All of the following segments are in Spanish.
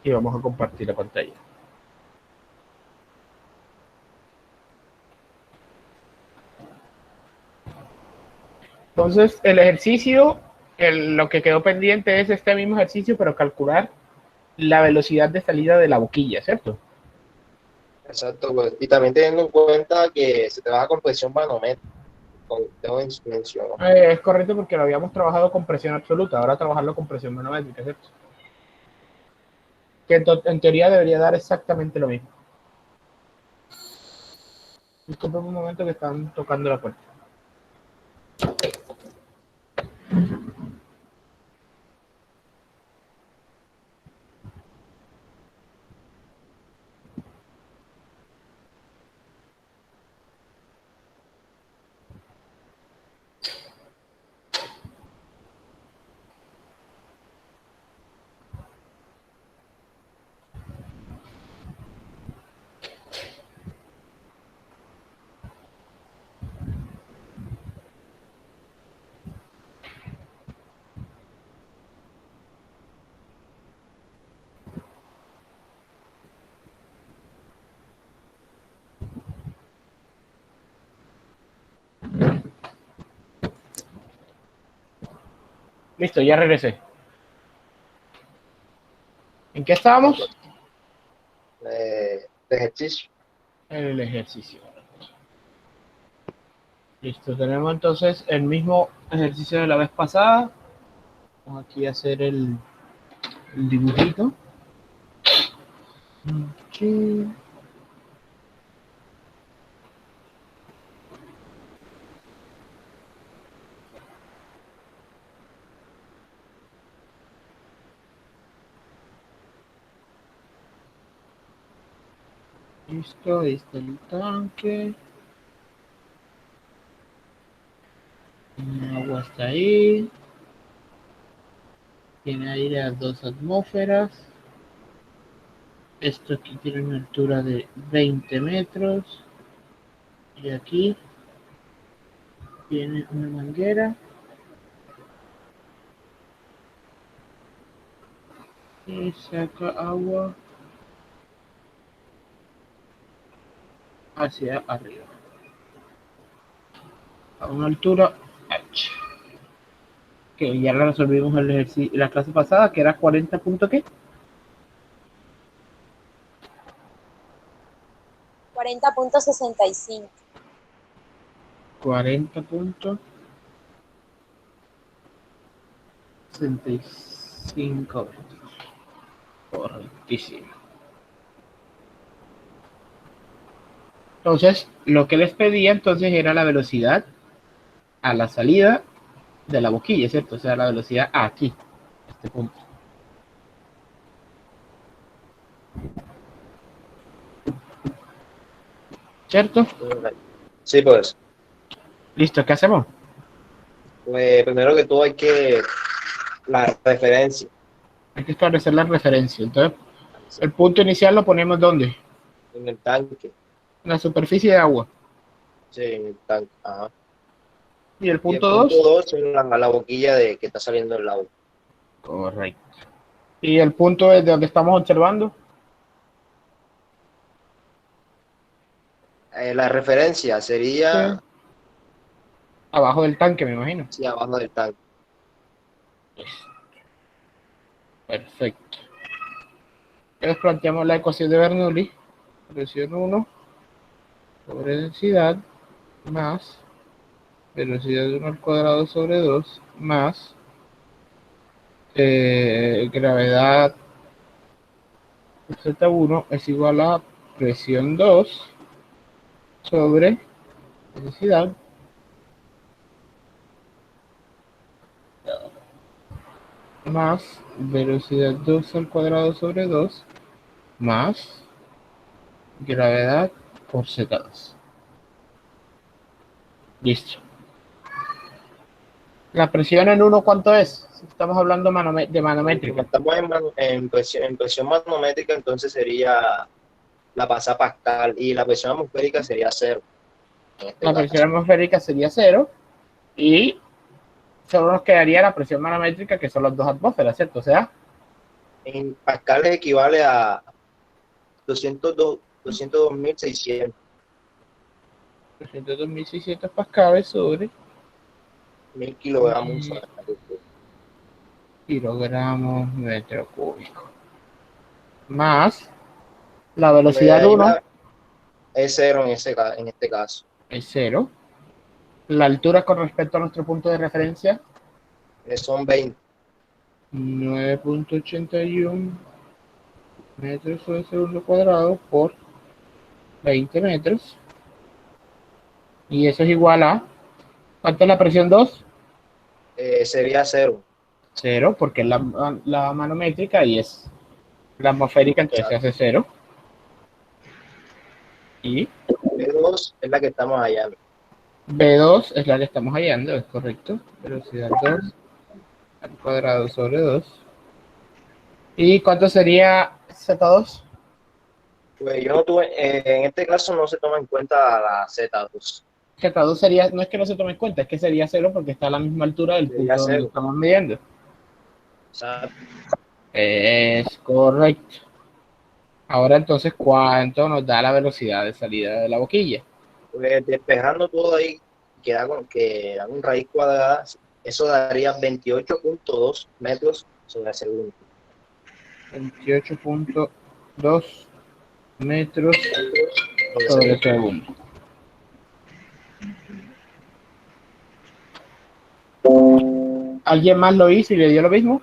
y vamos a compartir la pantalla. Entonces, el ejercicio, lo que quedó pendiente es este mismo ejercicio, pero calcular la velocidad de salida de la boquilla, ¿cierto? Exacto, pues. Y también teniendo en cuenta que se trabaja con presión manométrica, como usted mencionó. Es correcto porque lo habíamos trabajado con presión absoluta, ahora trabajarlo con presión manométrica, ¿cierto? Que en teoría debería dar exactamente lo mismo. Disculpen un momento que están tocando la puerta. Listo, ya regresé. ¿En qué estábamos? De ejercicio. En el ejercicio. Listo, tenemos entonces el mismo ejercicio de la vez pasada. Vamos aquí a hacer el dibujito. Aquí. Listo, ahí está el tanque. El agua está ahí. Tiene aire a 2 atmósferas. Esto aquí tiene una altura de 20 metros. Y aquí tiene una manguera. Y saca agua hacia arriba. A una altura H. Que ya la resolvimos el ejercicio, la clase pasada, que era 40 punto ¿qué? 40.65. 40.65 metros. Correctísimo. Entonces, lo que les pedía entonces era la velocidad a la salida de la boquilla, ¿cierto? O sea, la velocidad aquí, a este punto. ¿Cierto? Sí, pues. Listo, ¿qué hacemos? Pues primero que todo hay que la referencia. Hay que establecer la referencia. Entonces, el punto inicial lo ponemos ¿dónde? En el tanque. En la superficie de agua. Sí, en el tanque. Ajá. Y el Y el punto punto 2. 2 es la boquilla de que está saliendo el agua. Correcto. Y el punto es de donde estamos observando. La referencia sería Abajo del tanque, me imagino. sí, abajo del tanque. Perfecto. Entonces planteamos la ecuación de Bernoulli. Presión 1 sobre densidad más velocidad de 1 al cuadrado sobre 2 más gravedad Z1 es igual a presión 2 sobre densidad más velocidad 2 al cuadrado sobre 2 más gravedad por Z2. Listo. La presión en 1, ¿cuánto es? Estamos hablando de Como manométrica. estamos en presión manométrica, entonces sería la pasapascal y la presión atmosférica sería cero. En este La presión caso. atmosférica sería 0 y solo nos quedaría la presión manométrica, que son las 2 atmósferas, ¿cierto? O sea, En pascales equivale a 202.600 302.600 pascales sobre 1000 kilogramos. kilogramos metro cúbico. Más la Pues velocidad ahí 1 es cero en este caso. es 0. La altura con respecto a nuestro punto de referencia, Son 20. 9.81 metros sobre segundo cuadrado por 20 metros. Y eso es igual a, ¿cuánto es la presión 2? Sería cero. 0, porque es la manométrica y es la atmosférica, entonces se Exacto. hace 0. Y B2 es la que estamos hallando. B2 es la que estamos hallando, es correcto. Velocidad 2 al cuadrado sobre 2. ¿Y cuánto sería Z2? Pues yo no tuve, en este caso no se toma en cuenta la Z2. Z2 sería, no es que no se tome en cuenta, es que sería 0 porque está a la misma altura del Sería punto donde cero. estamos midiendo. Exacto. Es correcto. Ahora entonces, ¿cuánto nos da la velocidad de salida de la boquilla? Pues despejando todo ahí, que da un raíz cuadrada, eso daría 28.2 metros sobre segundo. 28.2 metros Sobre sobre segundo. segundo. ¿Alguien más lo hizo y le dio lo mismo?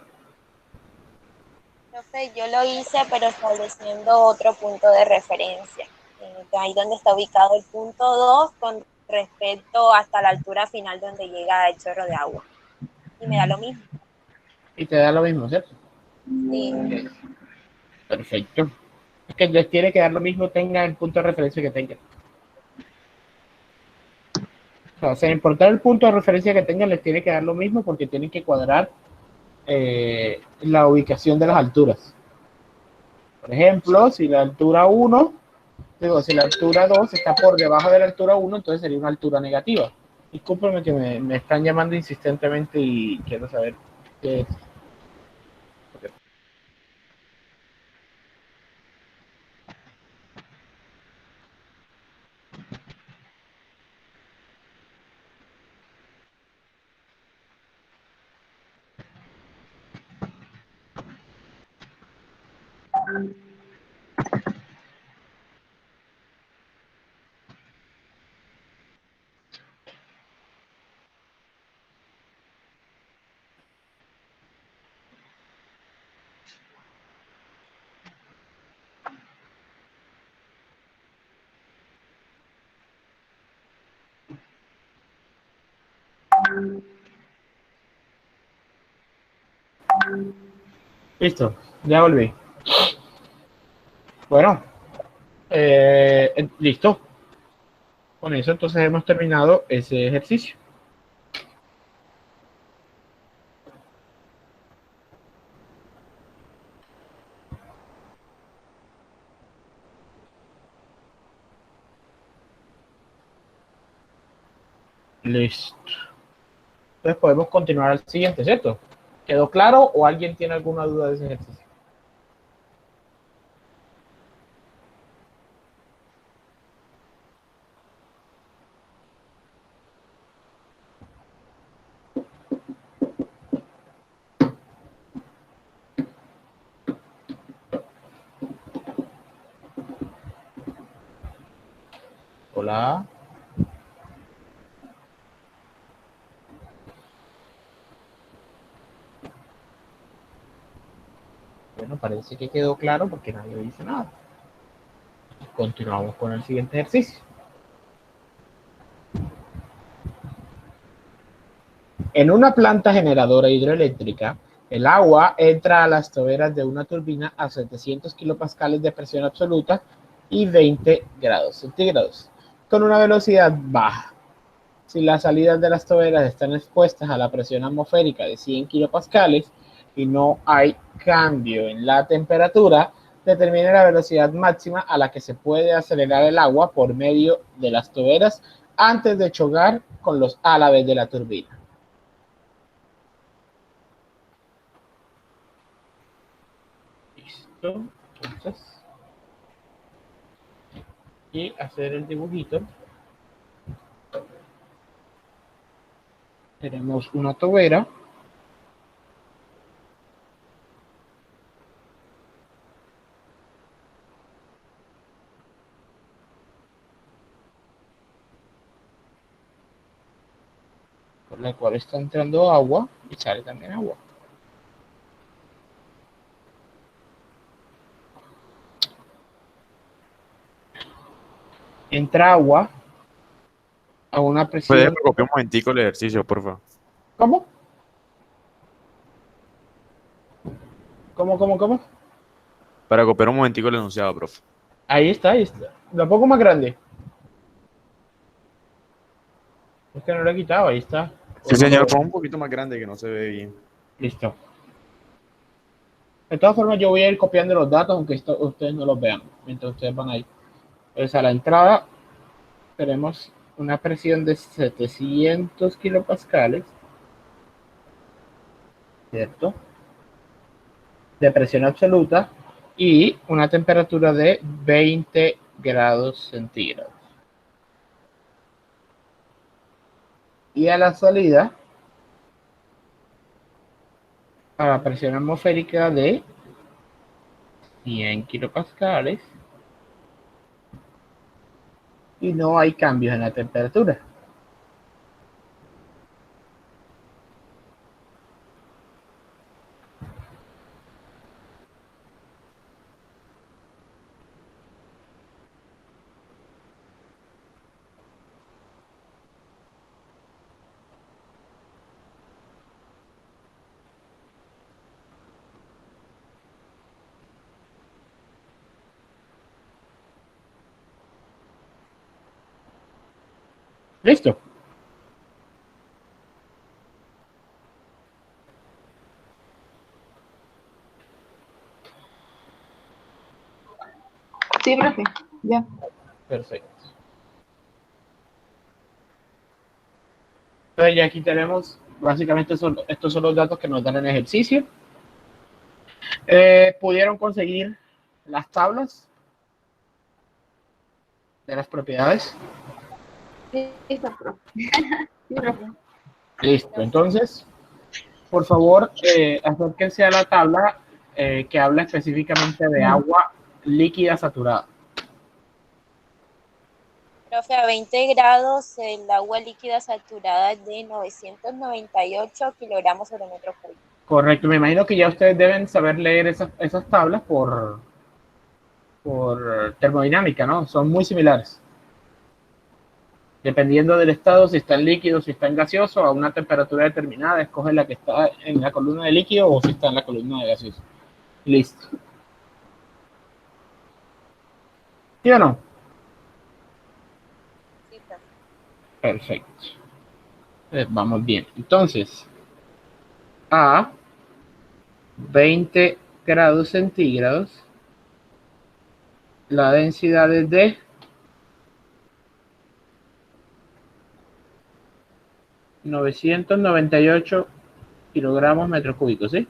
Profe, yo lo hice, pero estableciendo otro punto de referencia. Ahí donde está ubicado el punto 2 con respecto hasta la altura final donde llega el chorro de agua. Y me da lo mismo. Y te da lo mismo, ¿cierto? Sí. Perfecto. Es que les tiene que dar lo mismo, tenga el punto de referencia que tenga. O sea, sin importar el punto de referencia que tengan, les tiene que dar lo mismo porque tienen que cuadrar la ubicación de las alturas. Por ejemplo, si la altura 1, digo, si la altura 2 está por debajo de la altura 1, entonces sería una altura negativa. Discúlpenme que me están llamando insistentemente y quiero saber qué es. Listo, ya volví. Bueno, listo. Con eso entonces hemos terminado ese ejercicio. Listo. Entonces podemos continuar al siguiente, ¿cierto? ¿Quedó claro o alguien tiene alguna duda de ese ejercicio? Hola. Bueno, parece que quedó claro porque nadie dice nada. Continuamos con el siguiente ejercicio. En una planta generadora hidroeléctrica, el agua entra a las toberas de una turbina a 700 kilopascales de presión absoluta y 20 grados centígrados, con una velocidad baja. Si las salidas de las toberas están expuestas a la presión atmosférica de 100 kilopascales y no hay cambio en la temperatura, determine la velocidad máxima a la que se puede acelerar el agua por medio de las toberas antes de chocar con los álabes de la turbina. Listo. Entonces, y hacer el dibujito. Tenemos una tobera. Por la cual está entrando agua y sale también agua. Entra agua a una Puedes presión. copiar un momentico el ejercicio, por favor. ¿Cómo? ¿Cómo? Para copiar un momentico el enunciado, profe. Ahí está, ahí está. Lo pongo más grande. Es que no lo he quitado, ahí está. Sí, señor, pon un poquito más grande que no se ve bien. Listo. De todas formas, yo voy a ir copiando los datos, aunque ustedes no los vean, mientras ustedes van ahí. Entonces, a la entrada tenemos una presión de 700 kilopascales, ¿cierto? De presión absoluta y una temperatura de 20 grados centígrados. Y a la salida, a la presión atmosférica de 100 kilopascales y no hay cambios en la temperatura. Listo. Sí, profe, ya. Perfecto. Entonces ya aquí tenemos, básicamente estos son los datos que nos dan el ejercicio. Pudieron conseguir las tablas de las propiedades. Listo, profe. Sí, profe. Listo, entonces, por favor, acérquense a la tabla que habla específicamente de agua líquida saturada. Profe, a 20 grados el agua líquida saturada es de 998 kilogramos sobre metro cúbico. Correcto, me imagino que ya ustedes deben saber leer esas tablas por termodinámica, ¿no? Son muy similares. Dependiendo del estado, si está en líquido, si está en gaseoso, a una temperatura determinada, escoge la que está en la columna de líquido o si está en la columna de gaseoso. Listo. ¿Sí o no? Sí, profe. Perfecto. Vamos bien. Entonces, a 20 grados centígrados, la densidad es de 998 kilogramos metro cúbico, ¿sí?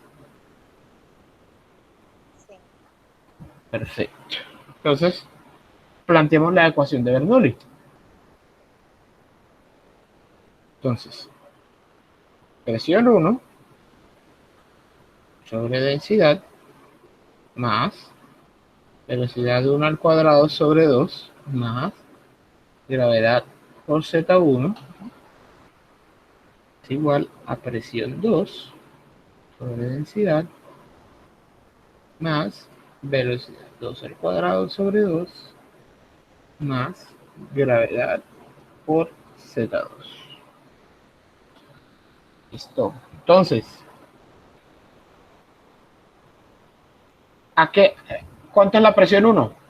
Sí. Perfecto. Entonces, planteemos la ecuación de Bernoulli. Entonces, presión 1 sobre densidad más velocidad de 1 al cuadrado sobre 2 más gravedad por Z1 es igual a presión 2 sobre densidad más velocidad 2 al cuadrado sobre 2 más gravedad por Z2. Listo. Entonces, ¿cuánto es la presión 1?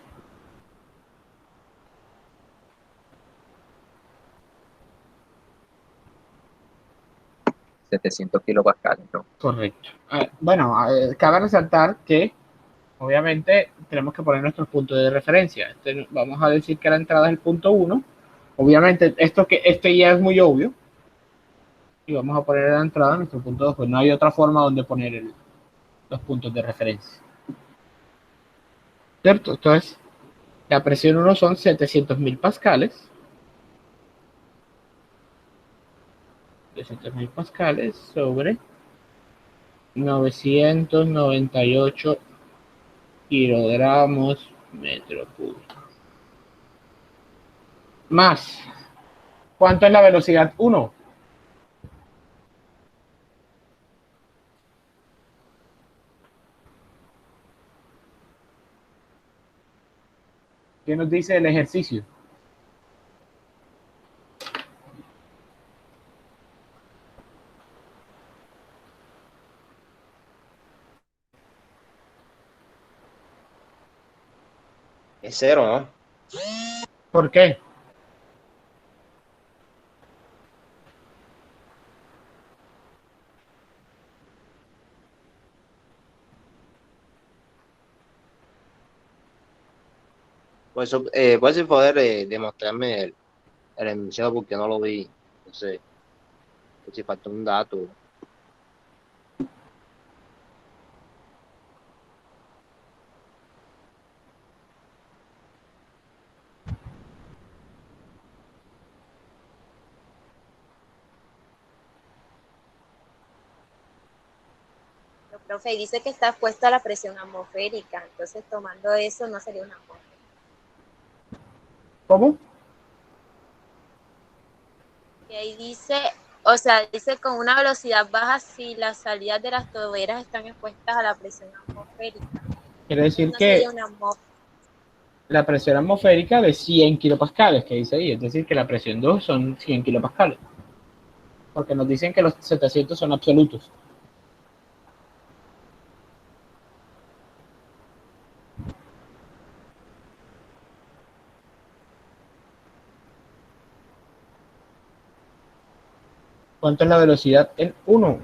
kilopascales, ¿no? Correcto. Bueno, cabe resaltar que obviamente tenemos que poner nuestros puntos de referencia. Vamos a decir que la entrada es el punto 1. Obviamente, este ya es muy obvio. Y vamos a poner en la entrada nuestro punto 2. Pues no hay otra forma donde poner los puntos de referencia. ¿cierto? Entonces, la presión 1 son 700.000 pascales. 700.000 pascales sobre 998 kilogramos metro cúbico. Más, ¿cuánto es la velocidad 1? ¿Qué nos dice el ejercicio? Es cero, ¿no? ¿Por qué? Pues eso, pues si poder demostrarme el enunciado porque no lo vi. Entonces, pues si falta un dato. Pero, profe, dice que está puesta a la presión atmosférica, entonces tomando eso no sería una atmósfera. ¿Cómo? Y ahí dice, o sea, dice con una velocidad baja si las salidas de las toberas están expuestas a la presión atmosférica. Quiere Entonces decir no que sería una atmósfera. la presión atmosférica de 100 kilopascales, que dice ahí, es decir, que la presión 2 son 100 kilopascales, porque nos dicen que los 700 son absolutos. ¿Cuánto es la velocidad en 1?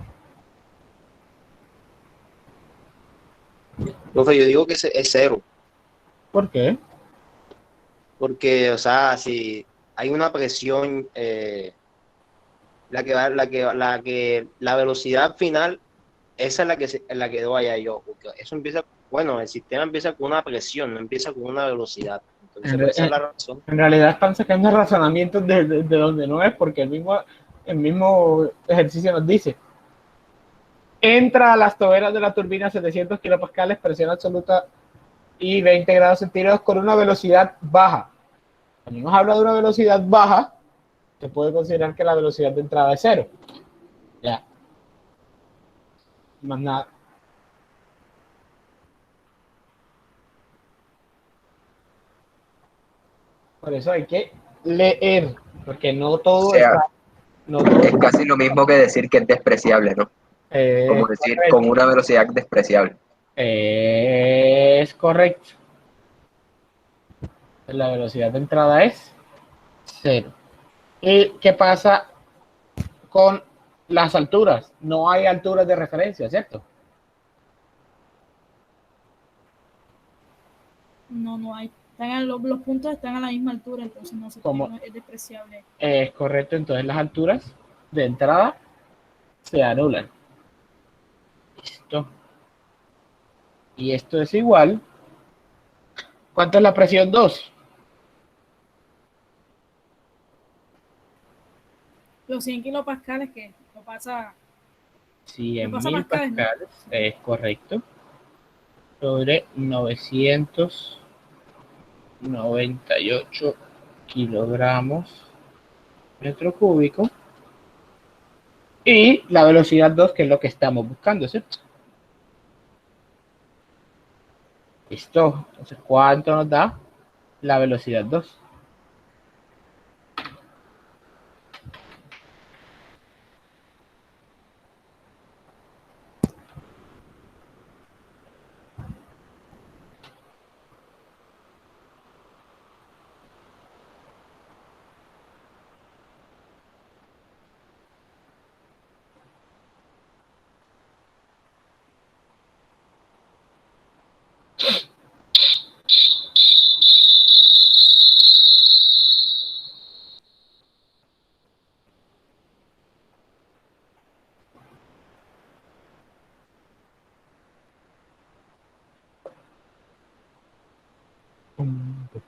Profe, yo digo que es cero, ¿Por qué? porque, o sea, si hay una presión, la velocidad final, esa es la que doy a yo, porque eso empieza, bueno, el sistema empieza con una presión, no empieza con una velocidad. Entonces, En, pues re- esa es la razón. en realidad están sacando razonamientos de donde no es, porque el mismo ejercicio nos dice, entra a las toberas de la turbina 700 kilopascales, presión absoluta y 20 grados centígrados con una velocidad baja. Cuando nos habla de una velocidad baja, se puede considerar que la velocidad de entrada es cero. Ya, más nada. Por eso hay que leer, porque no O todo sea, está, no todo es casi lo mismo que decir que es despreciable, ¿no? Como decir con correcto. una velocidad despreciable. Es correcto. La velocidad de entrada es cero. ¿Y qué pasa con las alturas? No hay alturas de referencia, ¿cierto? No, no hay. Los puntos están a la misma altura, entonces no se Como no es despreciable. es correcto, entonces las alturas de entrada se anulan. Listo. Y esto es igual. ¿Cuánto es la presión 2? Los 100 kilopascales que lo Cien pasa a mil pascales, ¿no? pascales, es correcto. Sobre 998 kilogramos metro cúbico. Y la velocidad 2 que es lo que estamos buscando, ¿cierto? Listo. Entonces, ¿cuánto nos da la velocidad 2?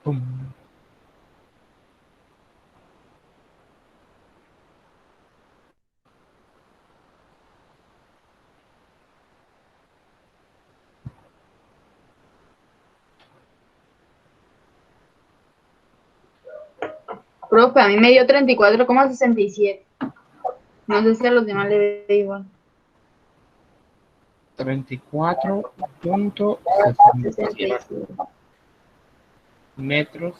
Pum. Profe, a mí me dio 34,67. No sé si a los demás le ve igual. 34.67 metros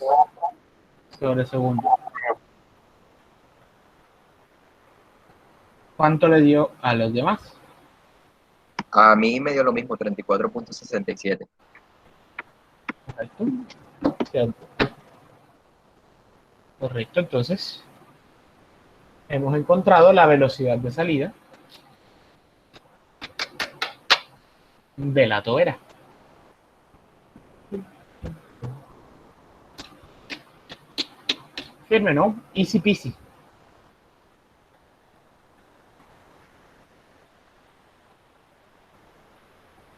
sobre segundo. ¿Cuánto le dio a los demás? A mí me dio lo mismo, 34.67. Correcto. Cierto. Correcto, entonces hemos encontrado la velocidad de salida de la tobera. Firme, ¿no? Easy peasy.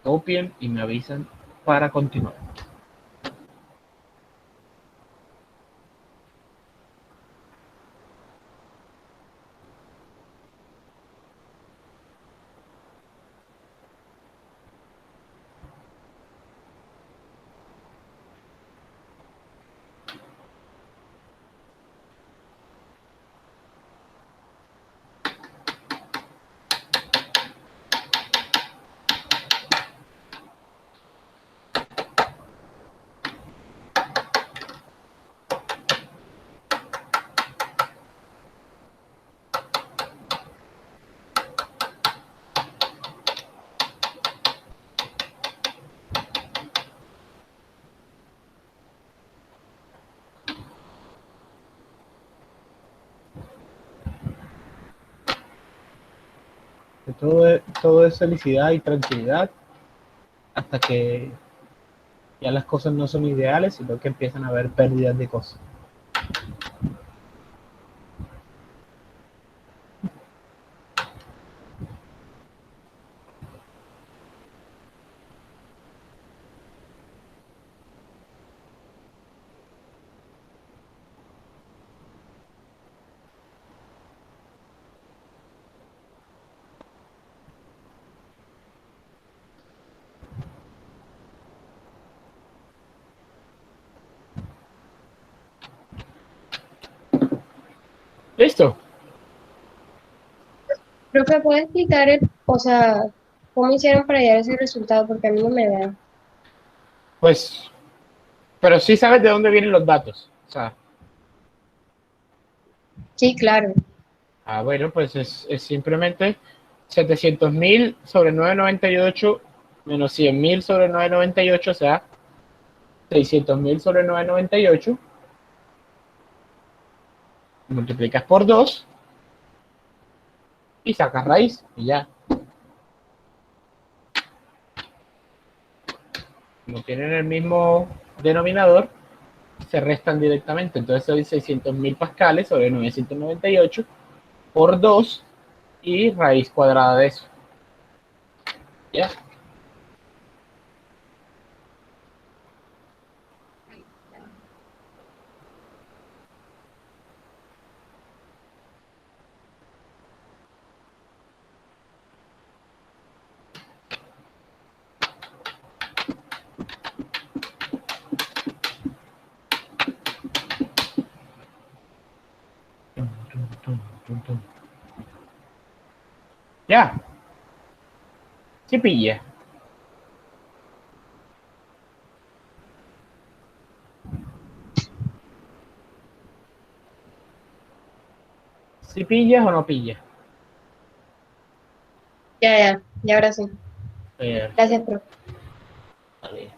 Copien y me avisan para continuar. Todo es felicidad y tranquilidad hasta que ya las cosas no son ideales, sino que empiezan a haber pérdidas de cosas. ¿Listo? Profe, ¿puede explicar, o sea, cómo hicieron para llegar a ese resultado? Porque a mí no me da. Pues, pero sí sabes de dónde vienen los datos. O sea, Sí, claro. bueno, pues es simplemente 700.000 sobre 998 menos 100.000 sobre 998, o sea, 600.000 sobre 998. Multiplicas por 2 y sacas raíz y ya. Como tienen el mismo denominador, se restan directamente. Entonces hoy 600.000 pascales sobre 998 por 2 y raíz cuadrada de eso. ¿Ya? Ya. Sí pilla. ¿Sí pillas o no pillas? Ya ahora sí. Gracias, profe. Vale.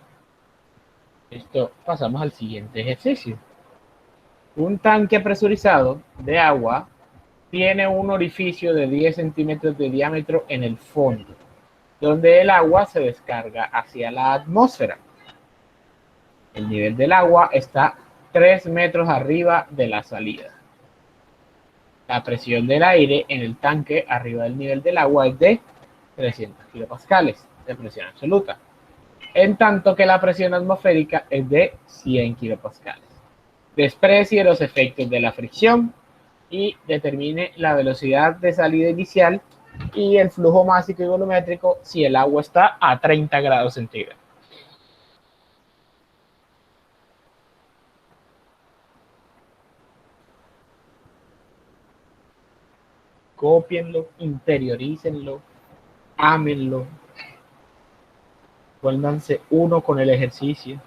Listo. Pasamos al siguiente ejercicio. Un tanque presurizado de agua tiene un orificio de 10 centímetros de diámetro en el fondo, donde el agua se descarga hacia la atmósfera. El nivel del agua está 3 metros arriba de la salida. La presión del aire en el tanque arriba del nivel del agua es de 300 kilopascales de presión absoluta. en tanto que la presión atmosférica es de 100 kilopascales. Desprecie los efectos de la fricción y determine la velocidad de salida inicial y el flujo másico y volumétrico si el agua está a 30 grados centígrados. Cópienlo, interiorícenlo, ámenlo, vuélvanse uno con el ejercicio.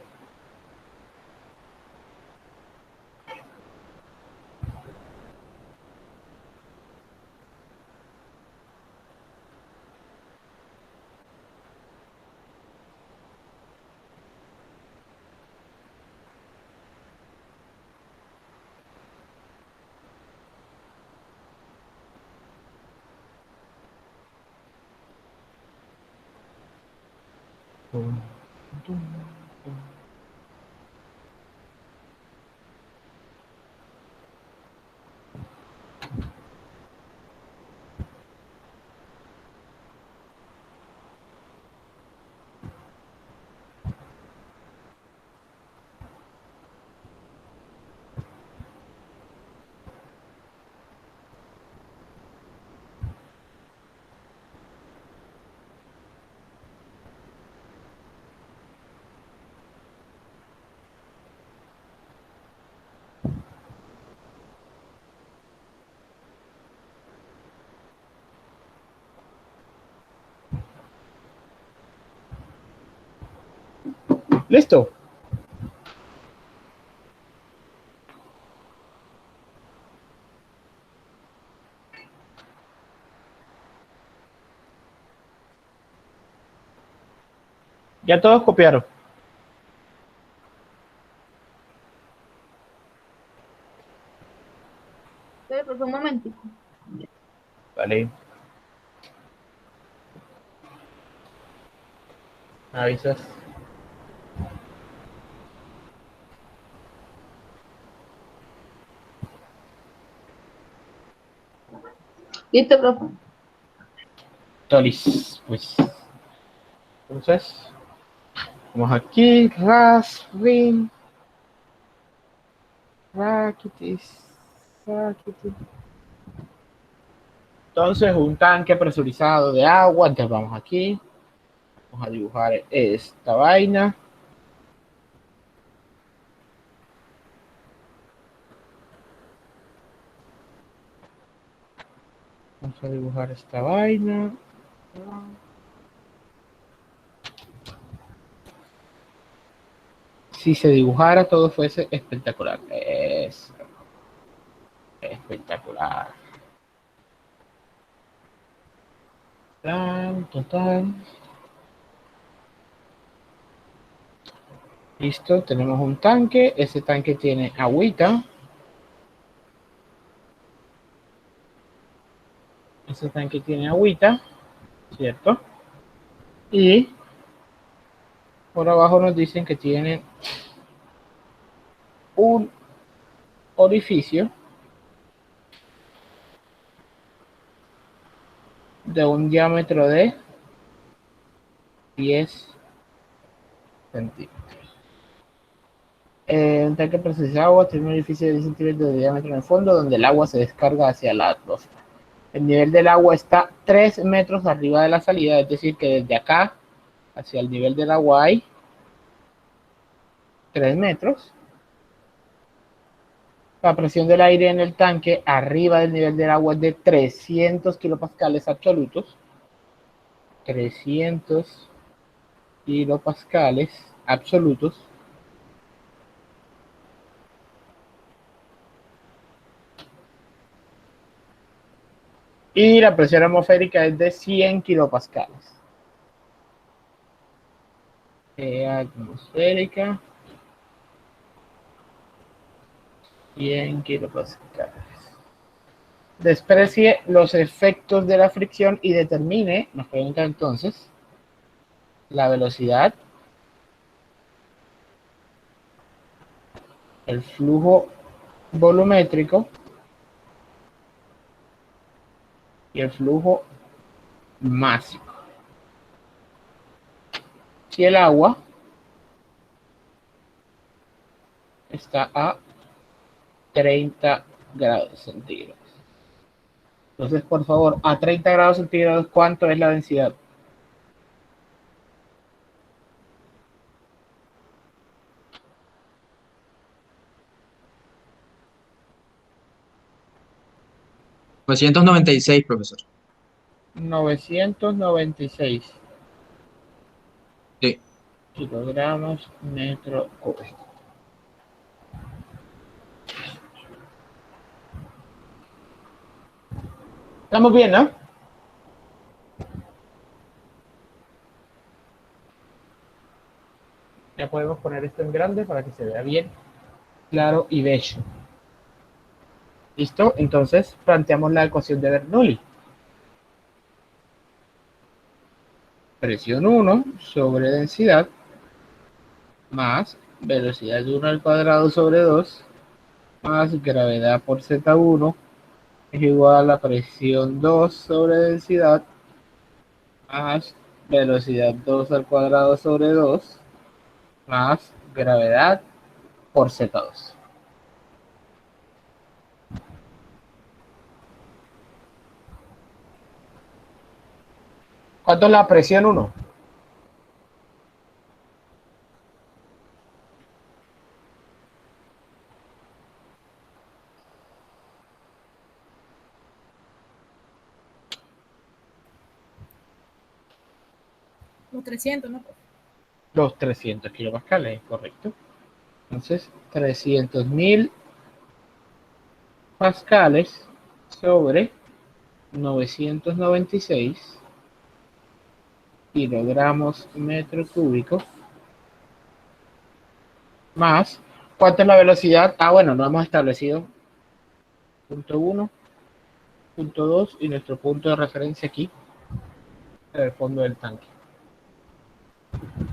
¿Listo? Ya todos copiaron. Por un momentico. Vale. ¿Me avisas? Listo, profe. Tolis. Pues. Entonces, vamos aquí. Ras, rin. Raquitis. Raquitis. Entonces, un tanque presurizado de agua. Entonces, vamos aquí. Vamos a dibujar esta vaina. Vamos a dibujar esta vaina. Si se dibujara todo fuese espectacular. Es espectacular. Total. Listo, tenemos un tanque. Ese tanque tiene agüita. Ese tanque tiene agüita, ¿cierto? Y por abajo nos dicen que tiene un orificio de un diámetro de 10 centímetros. Un tanque procesado de agua tiene un orificio de 10 centímetros de diámetro en el fondo donde el agua se descarga hacia la atmósfera. El nivel del agua está 3 metros arriba de la salida, es decir, que desde acá hacia el nivel del agua hay 3 metros. La presión del aire en el tanque arriba del nivel del agua es de 300 kilopascales absolutos. 300 kilopascales absolutos. Y la presión atmosférica es de 100 kilopascales. Atmosférica. 100 kilopascales. Desprecie los efectos de la fricción y determine, nos pregunta entonces, la velocidad, el flujo volumétrico y el flujo másico. si el agua está a 30 grados centígrados. Entonces, por favor, a 30 grados centígrados, ¿cuánto es la densidad? $996, profesor. 996 Sí. kilogramos metro cúbico. Estamos bien, ¿no? Ya podemos poner esto en grande para que se vea bien, claro y bello. ¿Listo? Entonces planteamos la ecuación de Bernoulli. Presión 1 sobre densidad más velocidad 1 al cuadrado sobre 2 más gravedad por Z1 es igual a presión 2 sobre densidad más velocidad 2 al cuadrado sobre 2 más gravedad por Z2. ¿Cuánto es la presión 1? Los 300, ¿no? Los 300 kilopascales, correcto. Entonces, 300.000 pascales sobre 996 kilogramos metro cúbico más, ¿cuánto es la velocidad? Ah, bueno, no hemos establecido punto 1, punto 2 y nuestro punto de referencia aquí en el fondo del tanque.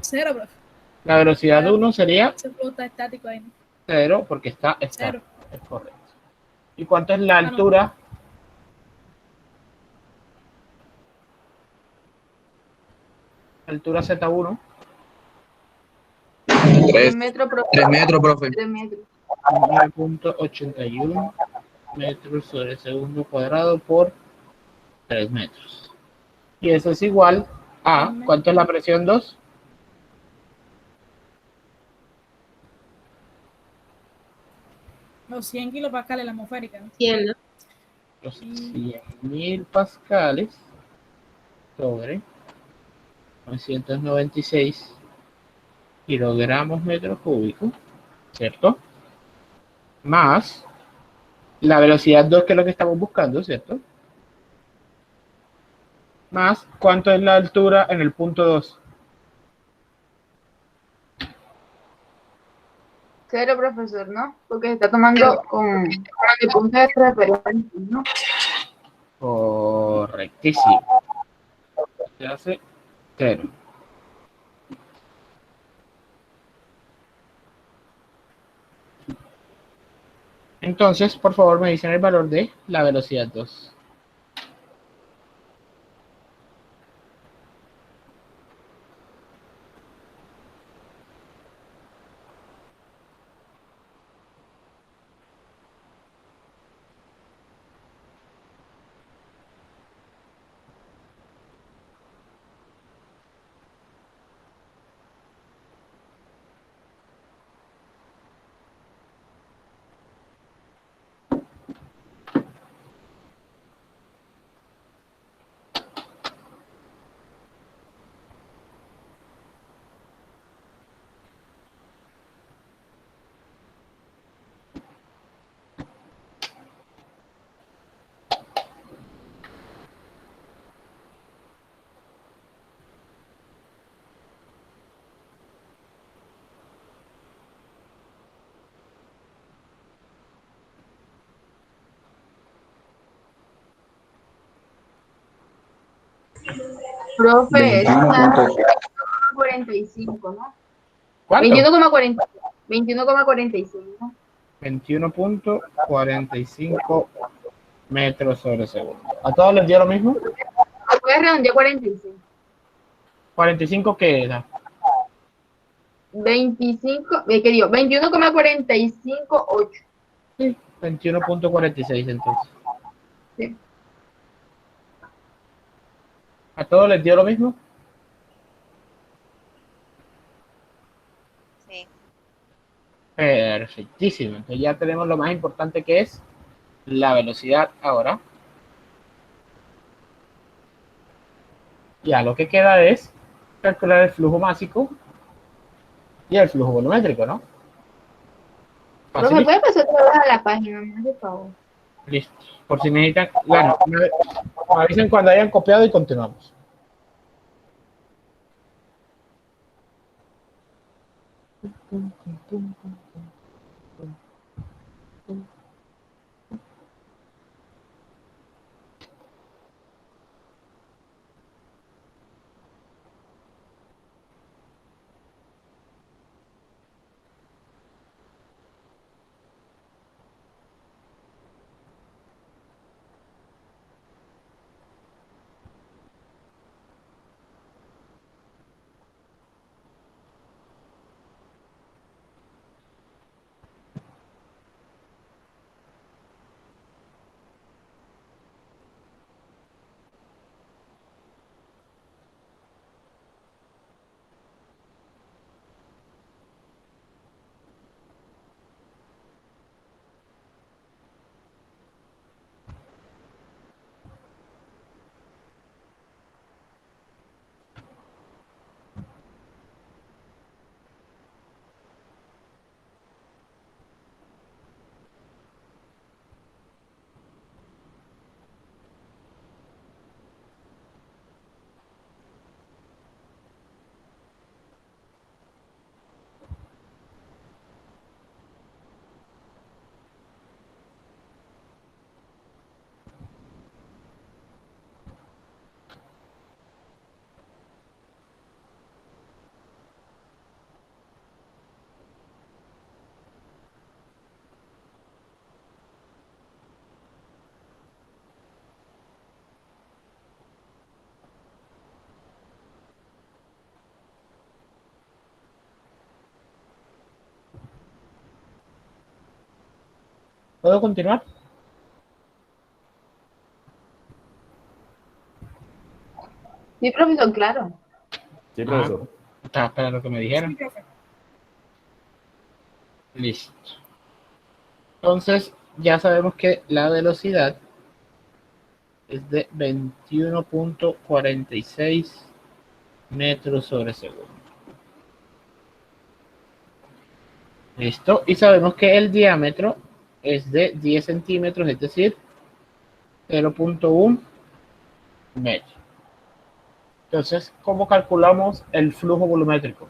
0, profe. La velocidad 1 sería Ese flow está estático ahí, ¿no? 0 porque está 0. es correcto. ¿Y cuánto es la altura? Altura Z1. 3 metros, profe. 3 metros, profe. 3 metros. 9.81 metros sobre segundo cuadrado por 3 metros. Y eso es igual a, ¿cuánto es la presión 2? Los 100 kilopascales la atmosférica, ¿no? 100, ¿no? Los 100.000 pascales sobre 996 kilogramos metro cúbico, ¿cierto? Más la velocidad 2, que es lo que estamos buscando, ¿cierto? Más, ¿cuánto es la altura en el punto 2? 0, profesor, ¿no? Porque se está tomando con el punto de referencia, ¿no? Correctísimo. Se hace 0. Entonces, por favor, me dicen el valor de la velocidad 2. Profe, está 45, ¿no? ¿Cuánto? 21,45. 21.45 metros sobre segundo. ¿A todos les dio lo mismo? Puedes redondear 45. 45, ¿qué era? 25, ¿qué digo? 21,458. Sí, 21.46 entonces. Sí. ¿A todos les dio lo mismo? Sí. Perfectísimo. Entonces ya tenemos lo más importante que es la velocidad ahora. Ya lo que queda es calcular el flujo másico y el flujo volumétrico, ¿no? Profe, Facilito. ¿puede pasar otra vez a la página? Me hace favor. Listo. Por si necesitan, bueno, me avisen cuando hayan copiado y continuamos. ¿Puedo continuar? Sí, profesor, claro. Sí, profesor. Estaba esperando que me Sí, dijeran. profe. Listo. Entonces, ya sabemos que la velocidad es de 21.46 metros sobre segundo. Listo. Y sabemos que el diámetro es de 10 centímetros, es decir, 0.1 metro. Entonces, ¿cómo calculamos el flujo volumétrico?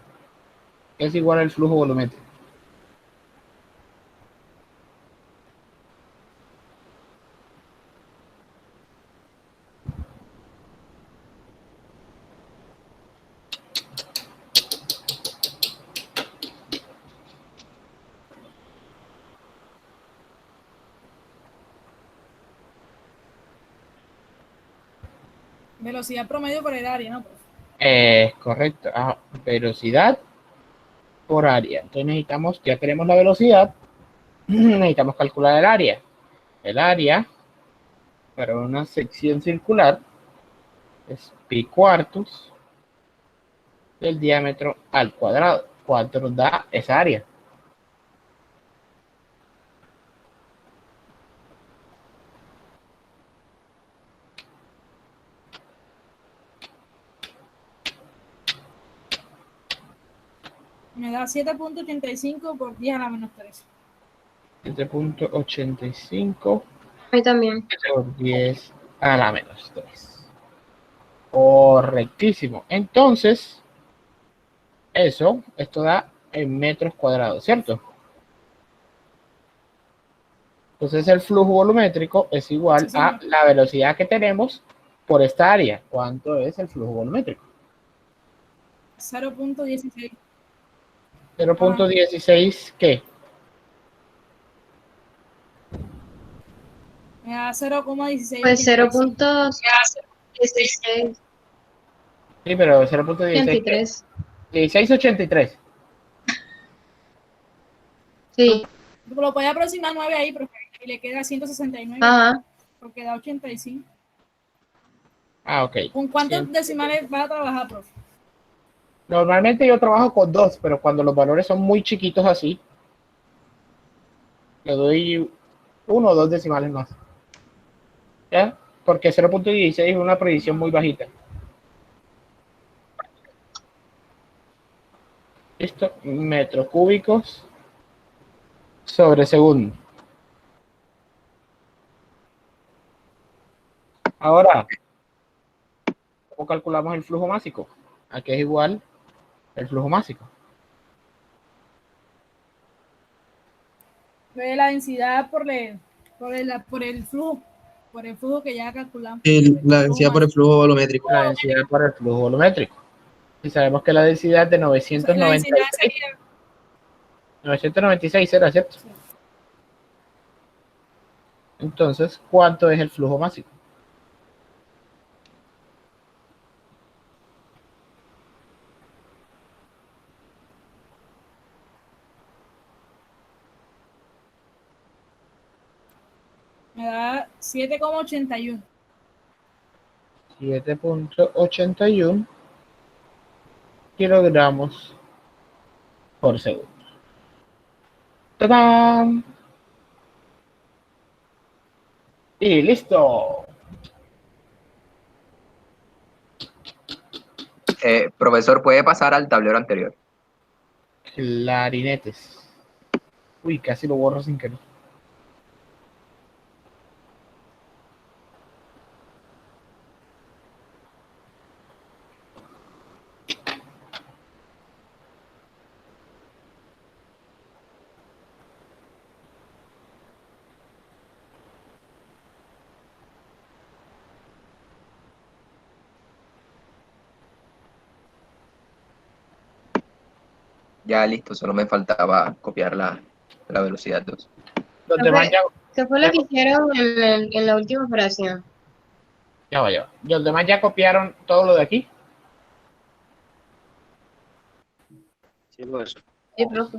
Es igual al flujo volumétrico. Velocidad promedio por el área, ¿no, profe? Correcto. Velocidad por área. Entonces necesitamos, ya tenemos la velocidad, necesitamos calcular el área. El área para una sección circular es pi cuartos del diámetro al cuadrado. ¿Cuánto nos da esa área? Me da 7.85 por 10 a la menos 3. 7.85 A mí también. por 10 a la menos 3. Correctísimo. Entonces, esto da en metros cuadrados, ¿cierto? Entonces el flujo volumétrico es igual Sí, a señor. la velocidad que tenemos por esta área. ¿Cuánto es el flujo volumétrico? 0.16. 0.16, ¿qué? Me da 0,16. Pues 0.1683. Sí, pero 0.16, ¿qué? 1683. Sí. Lo puede aproximar 9 ahí, pero y le queda 169, Ajá. porque da 85. Ah, ok. ¿Con cuántos 100. decimales va a trabajar, profe? Normalmente yo trabajo con 2, pero cuando los valores son muy chiquitos así, le doy 1 o 2 decimales más. ¿Ya? Porque 0.16 es una predicción muy bajita. Listo, metros cúbicos sobre segundo. Ahora, ¿cómo calculamos el flujo másico? ¿A qué es igual el flujo másico? Ve la densidad por el flujo que ya calculamos. La densidad por el flujo volumétrico. La densidad por el flujo volumétrico. Y sabemos que la densidad de La densidad 996, sería 996 era, ¿cierto? Entonces, ¿cuánto es el flujo másico? me da 7,81. 7.81 kilogramos por segundo. ¡Tadán! Y listo. Profesor, ¿puede pasar al tablero anterior? Clarinetes. Uy, casi lo borro sin querer. Ya listo, solo me faltaba copiar la velocidad 2. Los demás ya, ¿Qué fue lo que hicieron en la última operación? ya va, ya va. Los demás ya copiaron todo lo de aquí. Sí, profesor. Sí, profe.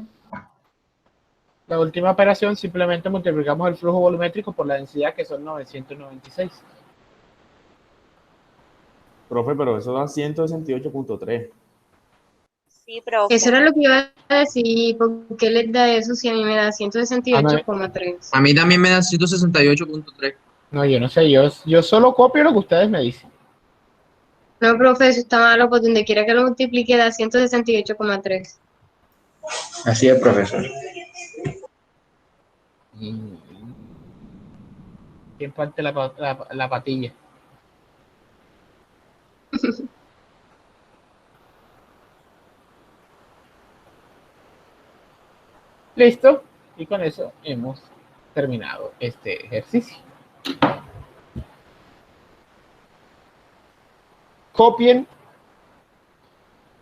La última operación simplemente multiplicamos el flujo volumétrico por la densidad, que son 996. Profe, pero eso da 168.3. Sí, profe. Eso era lo que iba a decir. ¿Por qué les da eso si a mí me da Ah, no, 168,3? A mí también me da 168.3. no, yo no sé, yo solo copio lo que ustedes me dicen. No, profe, eso está malo, por donde quiera que lo multiplique da 168,3. Así es, profesor. ¿Quién parte la patilla? Listo. Y con eso hemos terminado este ejercicio. Copien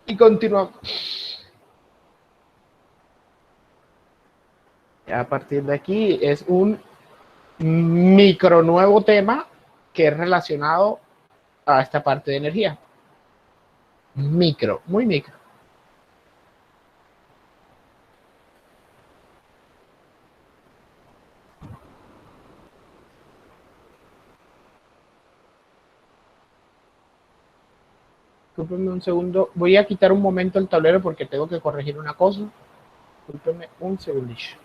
y continuamos. A partir de aquí es un micro nuevo tema que es relacionado a esta parte de energía. Micro, muy micro. Discúlpenme un segundo. Voy a quitar un momento el tablero porque tengo que corregir una cosa. Discúlpenme un segundillo.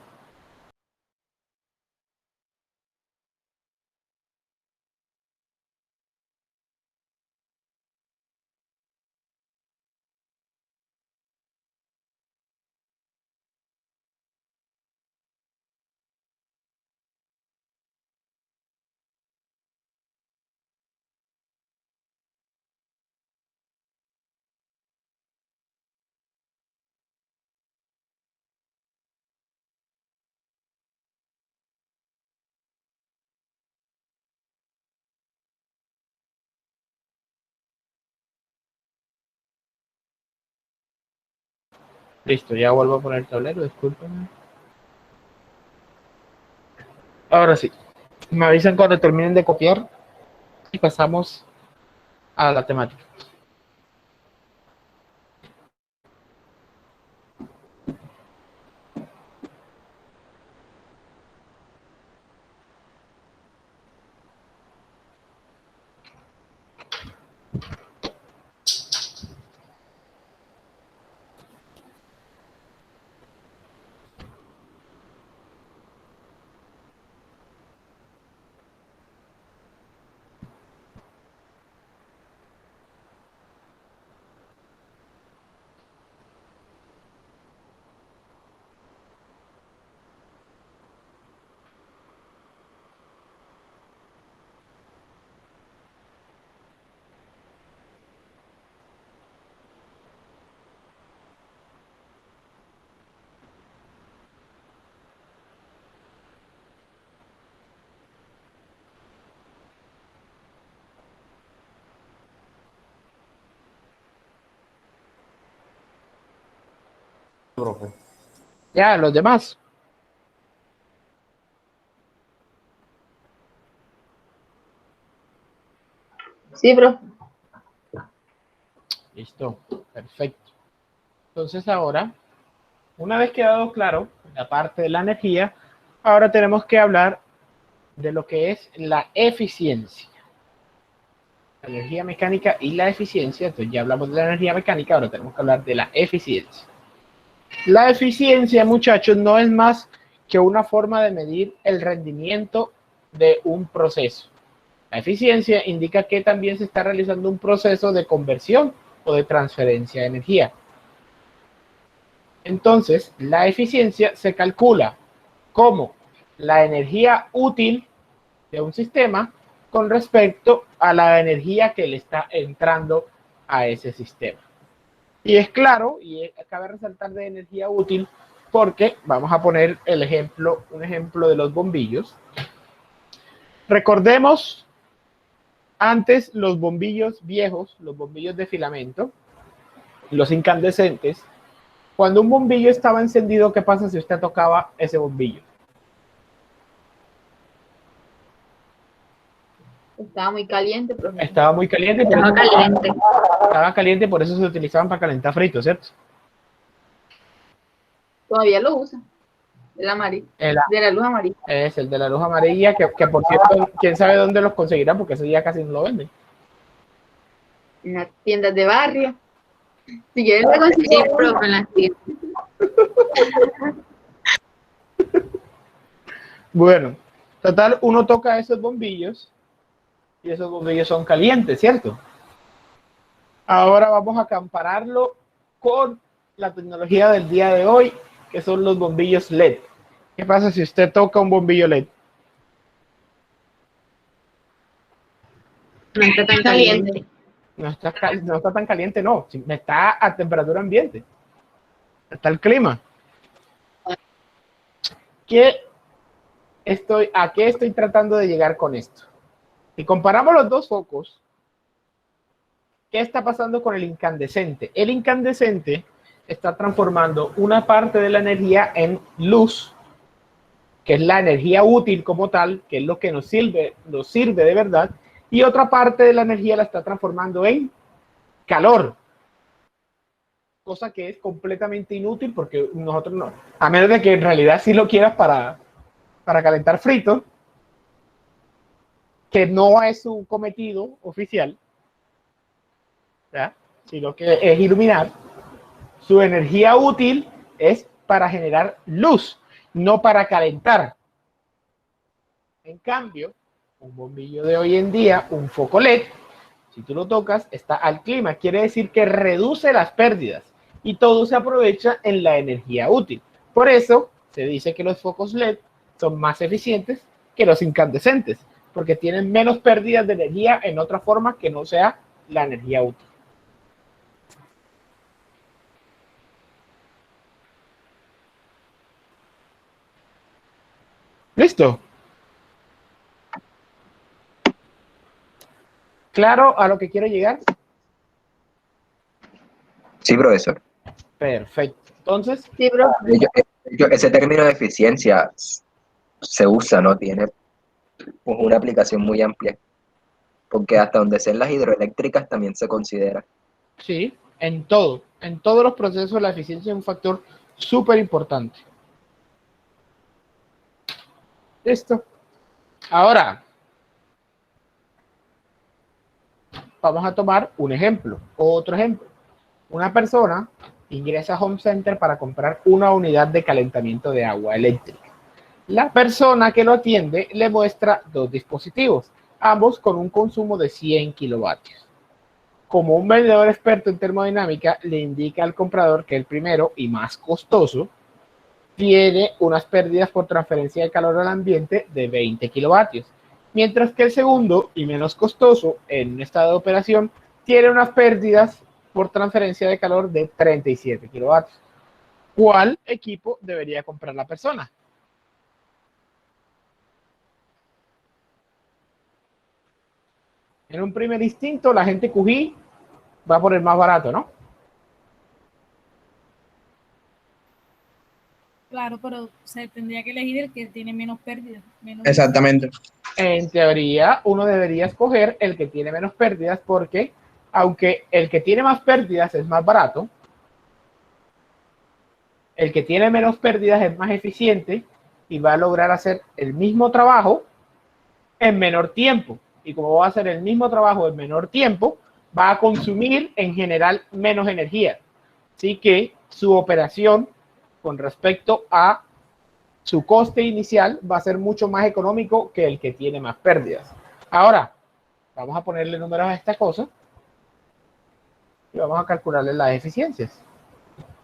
Listo, ya vuelvo a poner el tablero, discúlpenme. Ahora sí, me avisan cuando terminen de copiar y pasamos a la temática. Profe. Ya, los demás. Sí, profe. Listo, perfecto. Entonces ahora, una vez quedado claro la parte de la energía, ahora tenemos que hablar de lo que es la eficiencia. La energía mecánica y la eficiencia. Entonces ya hablamos de la energía mecánica, ahora tenemos que hablar de la eficiencia. La eficiencia, muchachos, no es más que una forma de medir el rendimiento de un proceso. La eficiencia indica que también se está realizando un proceso de conversión o de transferencia de energía. Entonces, la eficiencia se calcula como la energía útil de un sistema con respecto a la energía que le está entrando a ese sistema. Y es claro, y cabe resaltar de energía útil, porque vamos a poner el ejemplo, un ejemplo de los bombillos. Recordemos antes los bombillos viejos, los bombillos de filamento, los incandescentes. Cuando un bombillo estaba encendido, ¿qué pasa si usted tocaba ese bombillo? Estaba muy caliente, profe. Estaba muy caliente. Estaba caliente. Estaba caliente, por eso se utilizaban para calentar fritos, ¿cierto? Todavía lo usan. De la luz amarilla. Es el de la luz amarilla, que por cierto, quién sabe dónde los conseguirán, porque eso ya casi no lo venden. En las tiendas de barrio. Si quieres lo conseguir, profe, en las tiendas. Bueno, total, uno toca esos bombillos y esos bombillos son calientes, ¿cierto? Ahora vamos a compararlo con la tecnología del día de hoy, que son los bombillos LED. ¿Qué pasa si usted toca un bombillo LED? No está tan caliente. No está tan caliente, no. Está a temperatura ambiente. Está el clima. ¿A qué estoy tratando de llegar con esto? Si comparamos los dos focos, ¿qué está pasando con el incandescente? El incandescente está transformando una parte de la energía en luz, que es la energía útil como tal, que es lo que nos sirve de verdad, y otra parte de la energía la está transformando en calor, cosa que es completamente inútil porque nosotros no, a menos de que en realidad sí lo quieras para calentar fritos, que no es su cometido oficial, ¿ya? Sino que es iluminar. Su energía útil es para generar luz, no para calentar. En cambio, un bombillo de hoy en día, un foco LED, si tú lo tocas, está al clima. Quiere decir que reduce las pérdidas y todo se aprovecha en la energía útil. Por eso se dice que los focos LED son más eficientes que los incandescentes, porque tienen menos pérdidas de energía en otra forma que no sea la energía útil. ¿Listo? ¿Claro a lo que quiero llegar? Sí, profesor. Perfecto. Entonces, sí, profe. Ese término de eficiencia se usa, ¿no? Tiene una aplicación muy amplia, porque hasta donde sean las hidroeléctricas también se considera. sí, en todos los procesos la eficiencia es un factor súper importante. Listo. Ahora, vamos a tomar un ejemplo, otro ejemplo. Una persona ingresa a Home Center para comprar una unidad de calentamiento de agua eléctrica. La persona que lo atiende le muestra dos dispositivos, ambos con un consumo de 100 kilovatios. Como un vendedor experto en termodinámica, le indica al comprador que el primero y más costoso tiene unas pérdidas por transferencia de calor al ambiente de 20 kilovatios, mientras que el segundo y menos costoso en un estado de operación tiene unas pérdidas por transferencia de calor de 37 kilovatios. ¿Cuál equipo debería comprar la persona? En un primer instinto, la gente QI va por el más barato, ¿no? Claro, pero se tendría que elegir el que tiene menos pérdidas. Exactamente. En teoría, uno debería escoger el que tiene menos pérdidas porque, aunque el que tiene más pérdidas es más barato, el que tiene menos pérdidas es más eficiente y va a lograr hacer el mismo trabajo en menor tiempo. Y como va a hacer el mismo trabajo en menor tiempo, va a consumir en general menos energía. Así que su operación con respecto a su coste inicial va a ser mucho más económico que el que tiene más pérdidas. Ahora, vamos a ponerle números a esta cosa y vamos a calcularle las eficiencias.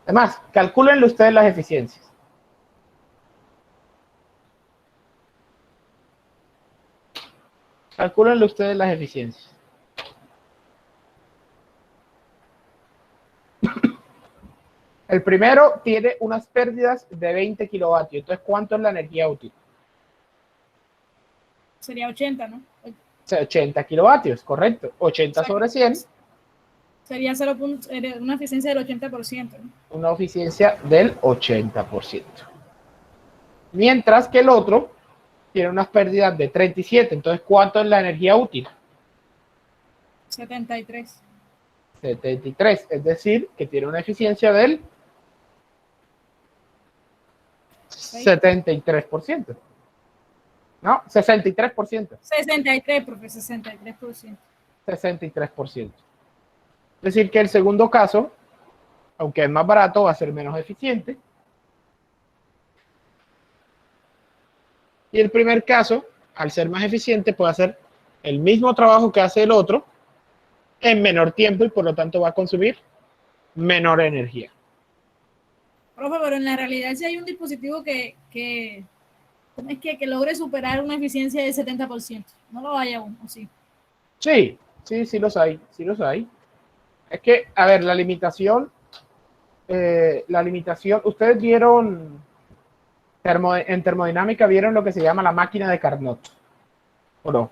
Además, calcúlenle ustedes las eficiencias. Calcúlenle ustedes las eficiencias. El primero tiene unas pérdidas de 20 kilovatios. Entonces, ¿cuánto es la energía útil? Sería 80, ¿no? 80 kilovatios, correcto. 80 Exacto. sobre 100. Sería una eficiencia del 80%, ¿no? Una eficiencia del 80%. Mientras que el otro tiene unas pérdidas de 37. Entonces, ¿cuánto es la energía útil? 73. 73. Es decir, que tiene una eficiencia del 73%. No, 63%. 63, profe, 63%. 63%. Es decir, que el segundo caso, aunque es más barato, va a ser menos eficiente. Y el primer caso, al ser más eficiente, puede hacer el mismo trabajo que hace el otro en menor tiempo y por lo tanto va a consumir menor energía. Profe, pero en la realidad si hay un dispositivo que logre superar una eficiencia del 70%. No lo hay aún, ¿o sí? Sí, sí los hay, sí los hay. Es que, a ver, la limitación, ustedes vieron, en termodinámica vieron lo que se llama la máquina de Carnot, ¿o no?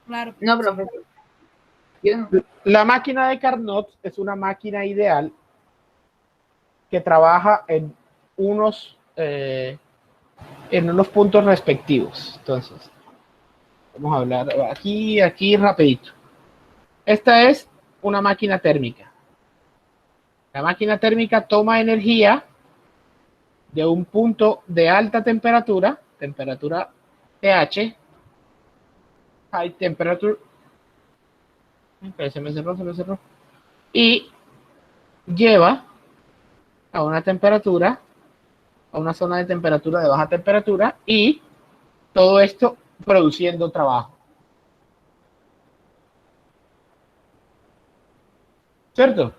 Claro. No, profesor. Yo no. La máquina de Carnot es una máquina ideal que trabaja en unos puntos respectivos. Entonces, vamos a hablar aquí rapidito. Esta es una máquina térmica. La máquina térmica toma energía de un punto de alta temperatura, temperatura TH, high temperature, se me cerró, y lleva a una temperatura, a una zona de temperatura de baja temperatura, y todo esto produciendo trabajo. ¿Cierto?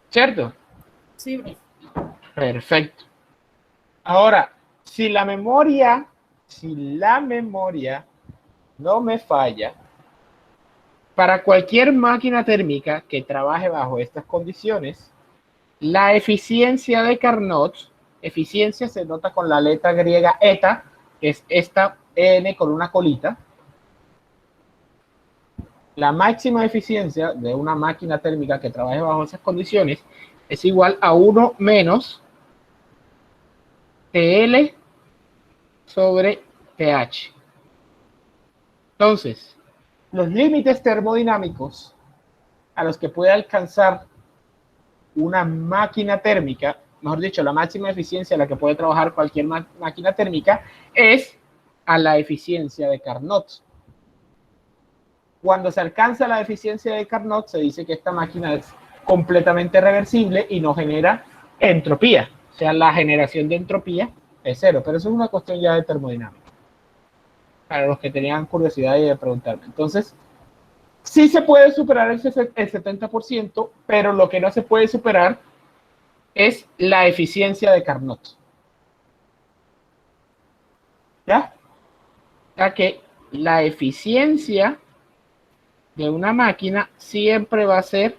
¿Cierto? Sí, bro. Perfecto. Ahora, si la memoria no me falla, para cualquier máquina térmica que trabaje bajo estas condiciones, la eficiencia de Carnot, eficiencia se nota con la letra griega eta, que es esta N con una colita. La máxima eficiencia de una máquina térmica que trabaje bajo esas condiciones es igual a 1 menos TL sobre TH. Entonces, los límites termodinámicos a los que puede alcanzar una máquina térmica, mejor dicho, la máxima eficiencia a la que puede trabajar cualquier máquina térmica es a la eficiencia de Carnot. Cuando se alcanza la eficiencia de Carnot, se dice que esta máquina es completamente reversible y no genera entropía. O sea, la generación de entropía es cero, pero eso es una cuestión ya de termodinámica. Para los que tenían curiosidad de preguntarme. Entonces, sí se puede superar el 70%, pero lo que no se puede superar es la eficiencia de Carnot. ¿Ya? Ya que la eficiencia de una máquina siempre va a ser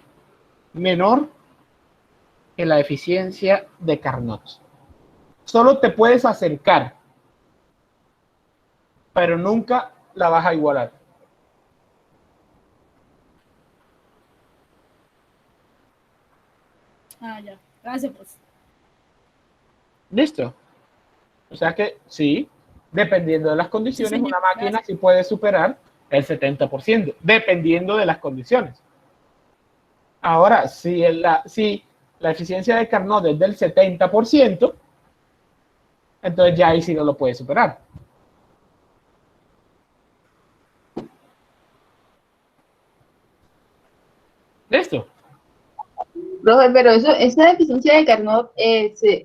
menor que la eficiencia de Carnot. Solo te puedes acercar, pero nunca la vas a igualar. Ah, ya. Gracias, profe. ¿Listo? O sea que sí, dependiendo de las Sí, condiciones, señor. una máquina sí puede superar el 70%, dependiendo de las condiciones. Ahora, si la eficiencia de Carnot es del 70%, entonces ya ahí sí no lo puede superar. ¿Listo? Profe, pero esa deficiencia de Carnot,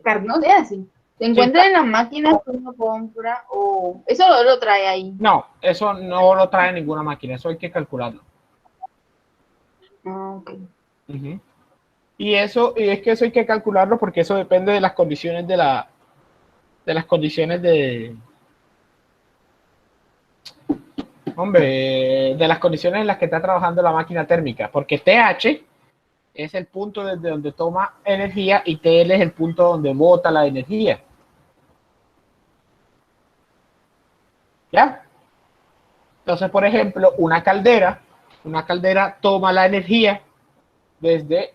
Carnot es así. ¿Se encuentra en las máquinas que uno compra o eso lo trae ahí? No, eso no lo trae ninguna máquina, eso hay que calcularlo. Ah, ok. Uh-huh. Y es que eso hay que calcularlo porque eso depende de las condiciones de las condiciones de las condiciones en las que está trabajando la máquina térmica, porque TH es el punto desde donde toma energía y TL es el punto donde bota la energía. ¿Ya? Entonces, por ejemplo, una caldera toma la energía desde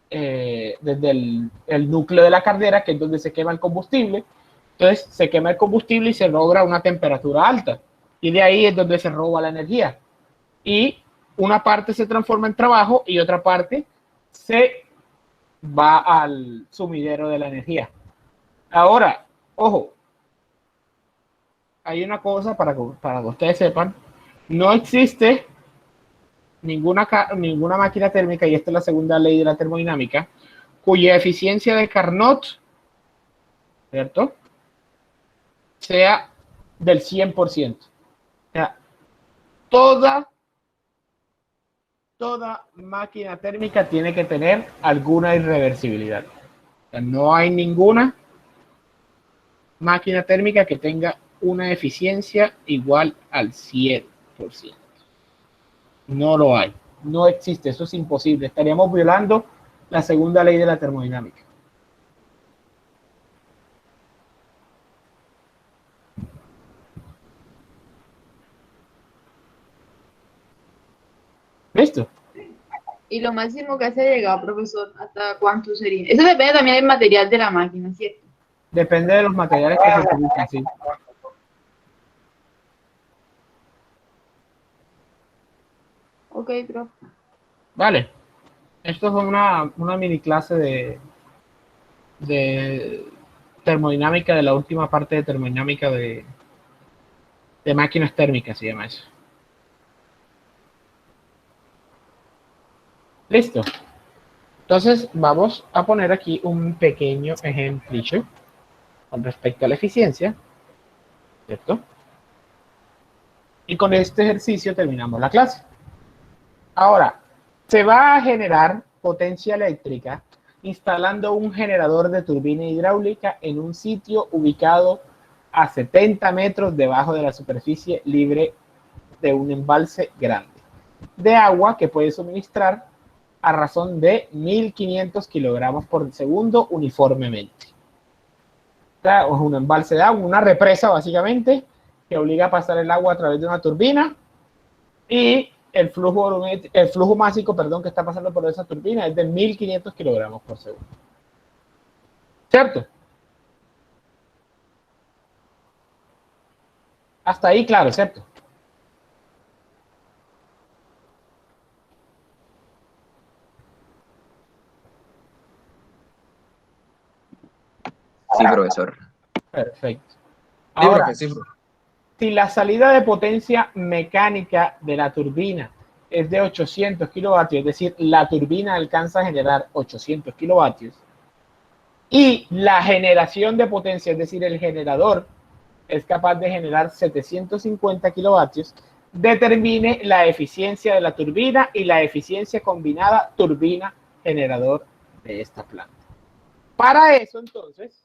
el núcleo de la caldera, que es donde se quema el combustible. Entonces, se quema el combustible y se logra una temperatura alta. Y de ahí es donde se roba la energía. Y una parte se transforma en trabajo y otra parte se va al sumidero de la energía. Ahora, ojo, hay una cosa para que ustedes sepan, no existe ninguna máquina térmica, y esta es la segunda ley de la termodinámica, cuya eficiencia de Carnot, ¿cierto?, sea del 100%. O sea, toda máquina térmica tiene que tener alguna irreversibilidad. O sea, no hay ninguna máquina térmica que tenga una eficiencia igual al 100%. No lo hay. No existe. Eso es imposible. Estaríamos violando la segunda ley de la termodinámica. ¿Listo? Y lo máximo que se ha llegado, profesor, ¿hasta cuánto sería? Eso depende también del material de la máquina, ¿cierto? Depende de los materiales que se utilizan, sí. Ok, profe. Vale. Esto es una mini clase de termodinámica, de la última parte de termodinámica de máquinas térmicas, se llama eso. Listo. Entonces vamos a poner aquí un pequeño ejemplillo con respecto a la eficiencia, ¿cierto? Y con este ejercicio terminamos la clase. Ahora, se va a generar potencia eléctrica instalando un generador de turbina hidráulica en un sitio ubicado a 70 metros debajo de la superficie libre de un embalse grande de agua que puede suministrar a razón de 1.500 kilogramos por segundo uniformemente. O sea, es un embalse de agua, una represa básicamente, que obliga a pasar el agua a través de una turbina, y el flujo másico, que está pasando por esa turbina es de 1.500 kilogramos por segundo. ¿Cierto? Hasta ahí, claro, ¿cierto? Sí, profesor. Perfecto. Sí, Ahora, profe, sí, profe. si la salida de potencia mecánica de la turbina es de 800 kilovatios, es decir, la turbina alcanza a generar 800 kilovatios, y la generación de potencia, es decir, el generador, es capaz de generar 750 kilovatios, determine la eficiencia de la turbina y la eficiencia combinada turbina-generador de esta planta. Para eso, entonces,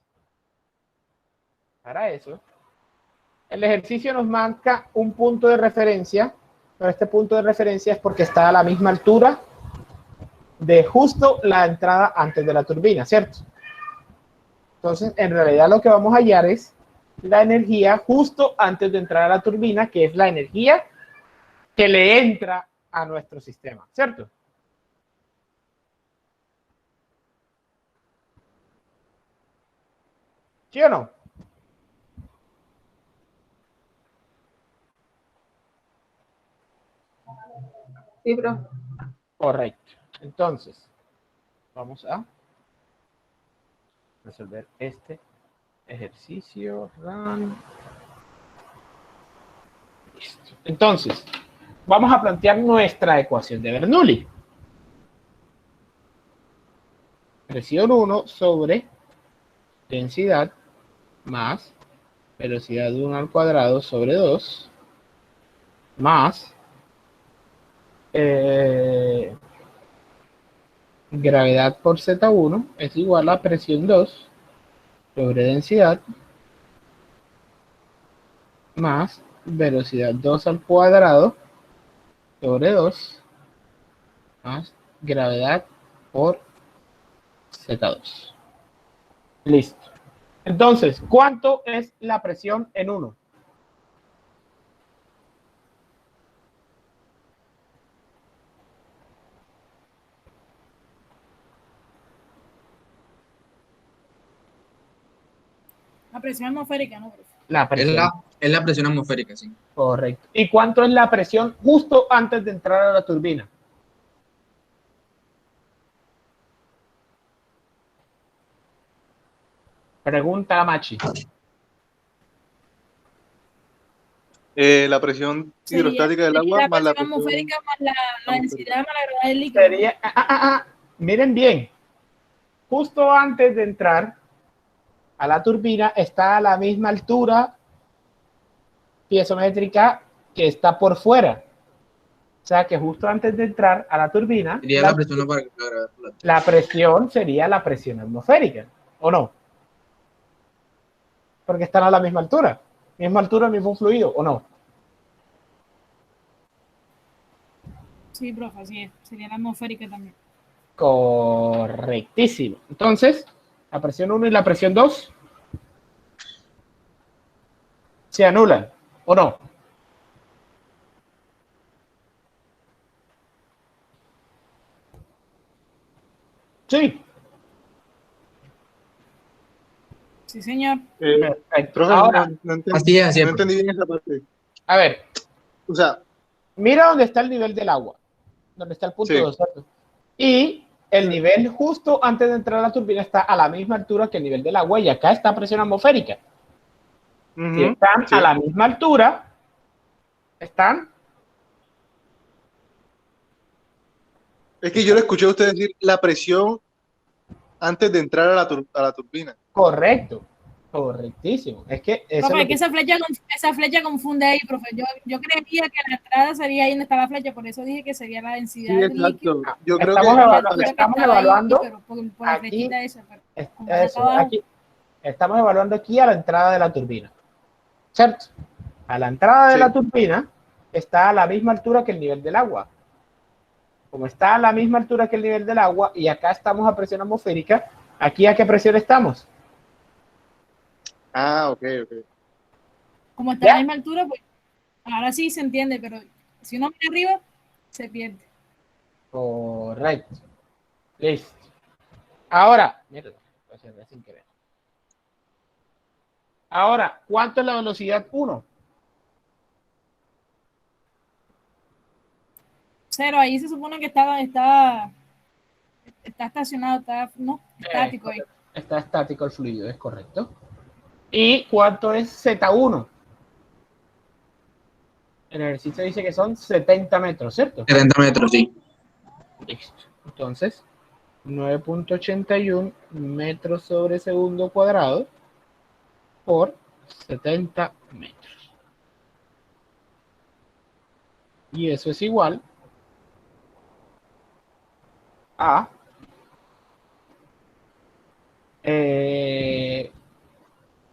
el ejercicio nos marca un punto de referencia, pero este punto de referencia es porque está a la misma altura de justo la entrada antes de la turbina, ¿cierto? Entonces, en realidad lo que vamos a hallar es la energía justo antes de entrar a la turbina, que es la energía que le entra a nuestro sistema, ¿cierto? ¿Sí o no? Sí, profe. Correcto. Entonces, vamos a resolver este ejercicio. Run. Listo. Entonces, vamos a plantear nuestra ecuación de Bernoulli. Presión 1 sobre densidad más velocidad 1 al cuadrado sobre 2 más gravedad por Z1 es igual a presión 2 sobre densidad más velocidad 2 al cuadrado sobre 2 más gravedad por Z2. Listo. Entonces, ¿cuánto es la presión en 1? La presión atmosférica, ¿no, profe? La presión. Es la presión atmosférica, sí. Correcto. ¿Y cuánto es la presión justo antes de entrar a la turbina? Pregunta a Machi. La presión hidrostática del agua la más la presión presión atmosférica más la densidad más la gravedad del líquido. Sería, miren bien, justo antes de entrar a la turbina está a la misma altura piezométrica que está por fuera. O sea que justo antes de entrar a la turbina, Sería la presión para la gravedad. la presión sería la presión atmosférica, ¿o no? Porque están a la misma altura. Misma altura, mismo fluido, ¿o no? Sí, profe, así es. Sería la atmosférica también. Correctísimo. Entonces, la presión 1 y la presión 2 se anulan, ¿o no? Sí. Sí, señor. Perfecto. Profe, Ahora, no entendí, Así es, así es. no entendí bien esa parte. a ver, O sea, mira dónde está el nivel del agua, donde está el punto Sí. 2, ¿cierto? Y el nivel justo antes de entrar a la turbina está a la misma altura que el nivel del agua y acá está presión atmosférica. Si están sí. a la misma altura, están... Es que yo le escuché a usted decir la presión antes de entrar a la turbina. Correcto, correctísimo. Es que eso Profe, es es que esa flecha confunde ahí, profe. Yo creía que la entrada sería ahí donde está la flecha, por eso dije que sería la densidad Sí, del exacto. líquido. Yo creo estamos, que estamos evaluando Ahí, pero por la aquí, flechita esa. Pero como eso, está abajo, aquí, estamos evaluando aquí a la entrada de la turbina, ¿cierto? A la entrada de Sí. la turbina está a la misma altura que el nivel del agua. Como está a la misma altura que el nivel del agua y acá estamos a presión atmosférica, ¿aquí a qué presión estamos? ok. como está a la misma altura, pues ahora sí se entiende, pero si uno mira arriba, se pierde. Correcto. Listo. Ahora, mira, sin querer. Ahora, ¿cuánto es la velocidad 1? 0, ahí se supone que está estacionado, no, estático ahí. Está estático el fluido, es correcto. ¿Y cuánto es Z1? El ejercicio dice que son 70 metros, ¿cierto? 70 metros, sí. Listo. Entonces, 9.81 metros sobre segundo cuadrado por 70 metros. Y eso es igual a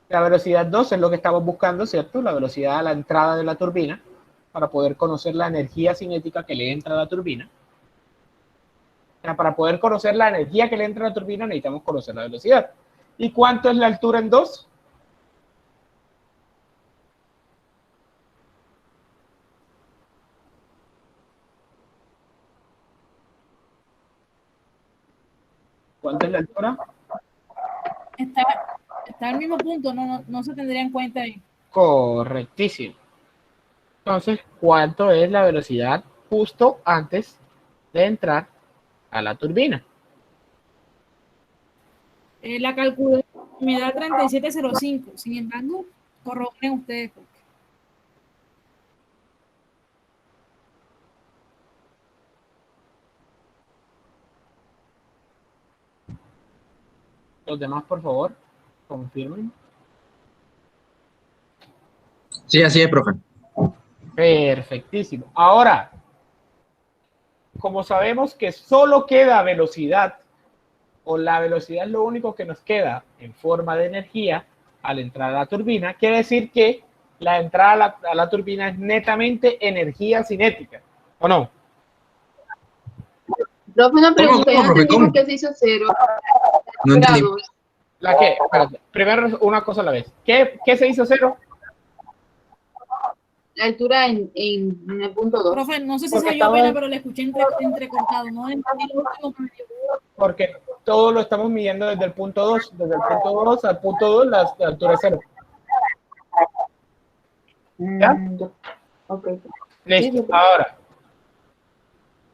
la velocidad 2 es lo que estamos buscando, ¿cierto? La velocidad a la entrada de la turbina para poder conocer la energía cinética que le entra a la turbina. Para poder conocer la energía que le entra a la turbina necesitamos conocer la velocidad. ¿Y cuánto es la altura en 2? ¿Cuánto es la altura? Está al mismo punto, no se tendría en cuenta ahí. Correctísimo. Entonces, ¿cuánto es la velocidad justo antes de entrar a la turbina? La calculé, me da 3705. Sin embargo, corroboren ustedes. Los demás, por favor, confirmen. Sí, así es, profe. Perfectísimo. Ahora, como sabemos que solo queda velocidad, o la velocidad es lo único que nos queda en forma de energía al entrar a la turbina, quiere decir que la entrada a la turbina es netamente energía cinética, ¿o no? Profe, una pregunta, yo no profe? entendí por qué se hizo 0 No entendí. grados. ¿La qué? Espérate, primero una cosa a la vez. ¿Qué se hizo 0? La altura en el punto 2. Profe, no sé si Porque soy yo estaba pena, en- pero le escuché entrecortado. No entendí lo último que me dijo. Porque todo lo estamos midiendo desde el punto 2, desde el punto 2 al punto 2, la altura es 0. ¿Ya? Okay. Listo. Sí. Ahora,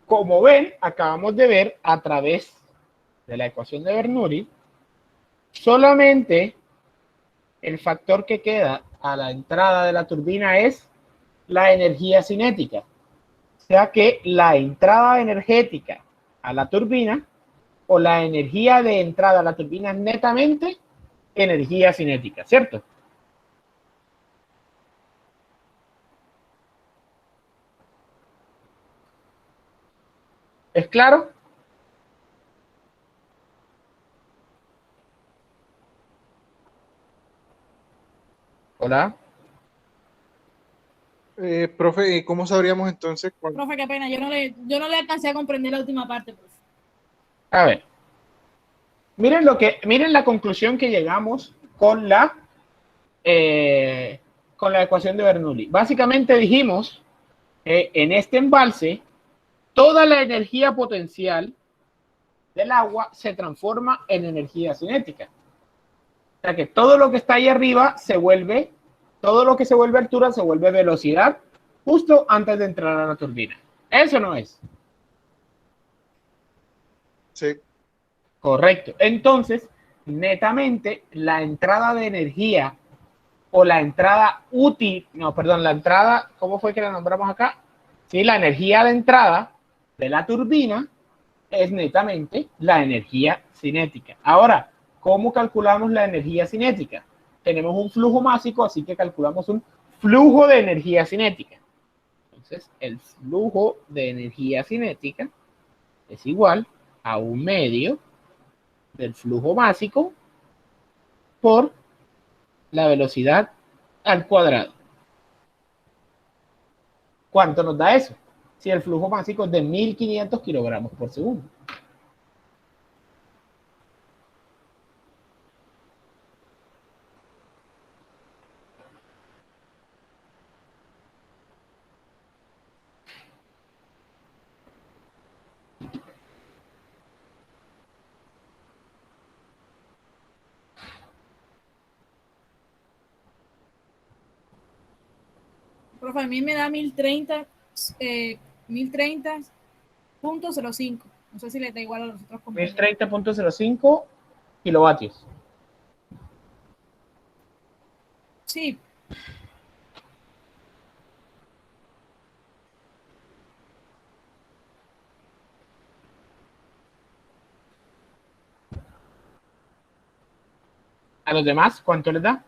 como ven, acabamos de ver a través de la ecuación de Bernoulli, solamente el factor que queda a la entrada de la turbina es la energía cinética. O sea que la entrada energética a la turbina o la energía de entrada a la turbina es netamente energía cinética, ¿cierto? ¿Es claro? Hola. Profe, ¿cómo sabríamos entonces cuándo? Profe, qué pena. Yo no le alcancé a comprender la última parte, profe. A ver. Miren la conclusión que llegamos con la ecuación de Bernoulli. Básicamente dijimos que en este embalse toda la energía potencial del agua se transforma en energía cinética. O sea que todo lo que está ahí arriba todo lo que se vuelve altura se vuelve velocidad justo antes de entrar a la turbina. Eso no es. Sí. Correcto. Entonces, netamente, la entrada de energía o la entrada útil, no, perdón, la entrada, ¿cómo fue que la nombramos acá? Sí, la energía de entrada de la turbina es netamente la energía cinética. Ahora, ¿cómo calculamos la energía cinética? Tenemos un flujo másico, así que calculamos un flujo de energía cinética. Entonces, el flujo de energía cinética es igual a un medio del flujo másico por la velocidad al cuadrado. ¿Cuánto nos da eso? Si el flujo másico es de 1500 kilogramos por segundo. Profe, a mí me da 1030.05. No sé si le da igual a los otros compañeros. 1030.05 kilovatios. Sí. ¿A los demás cuánto les da?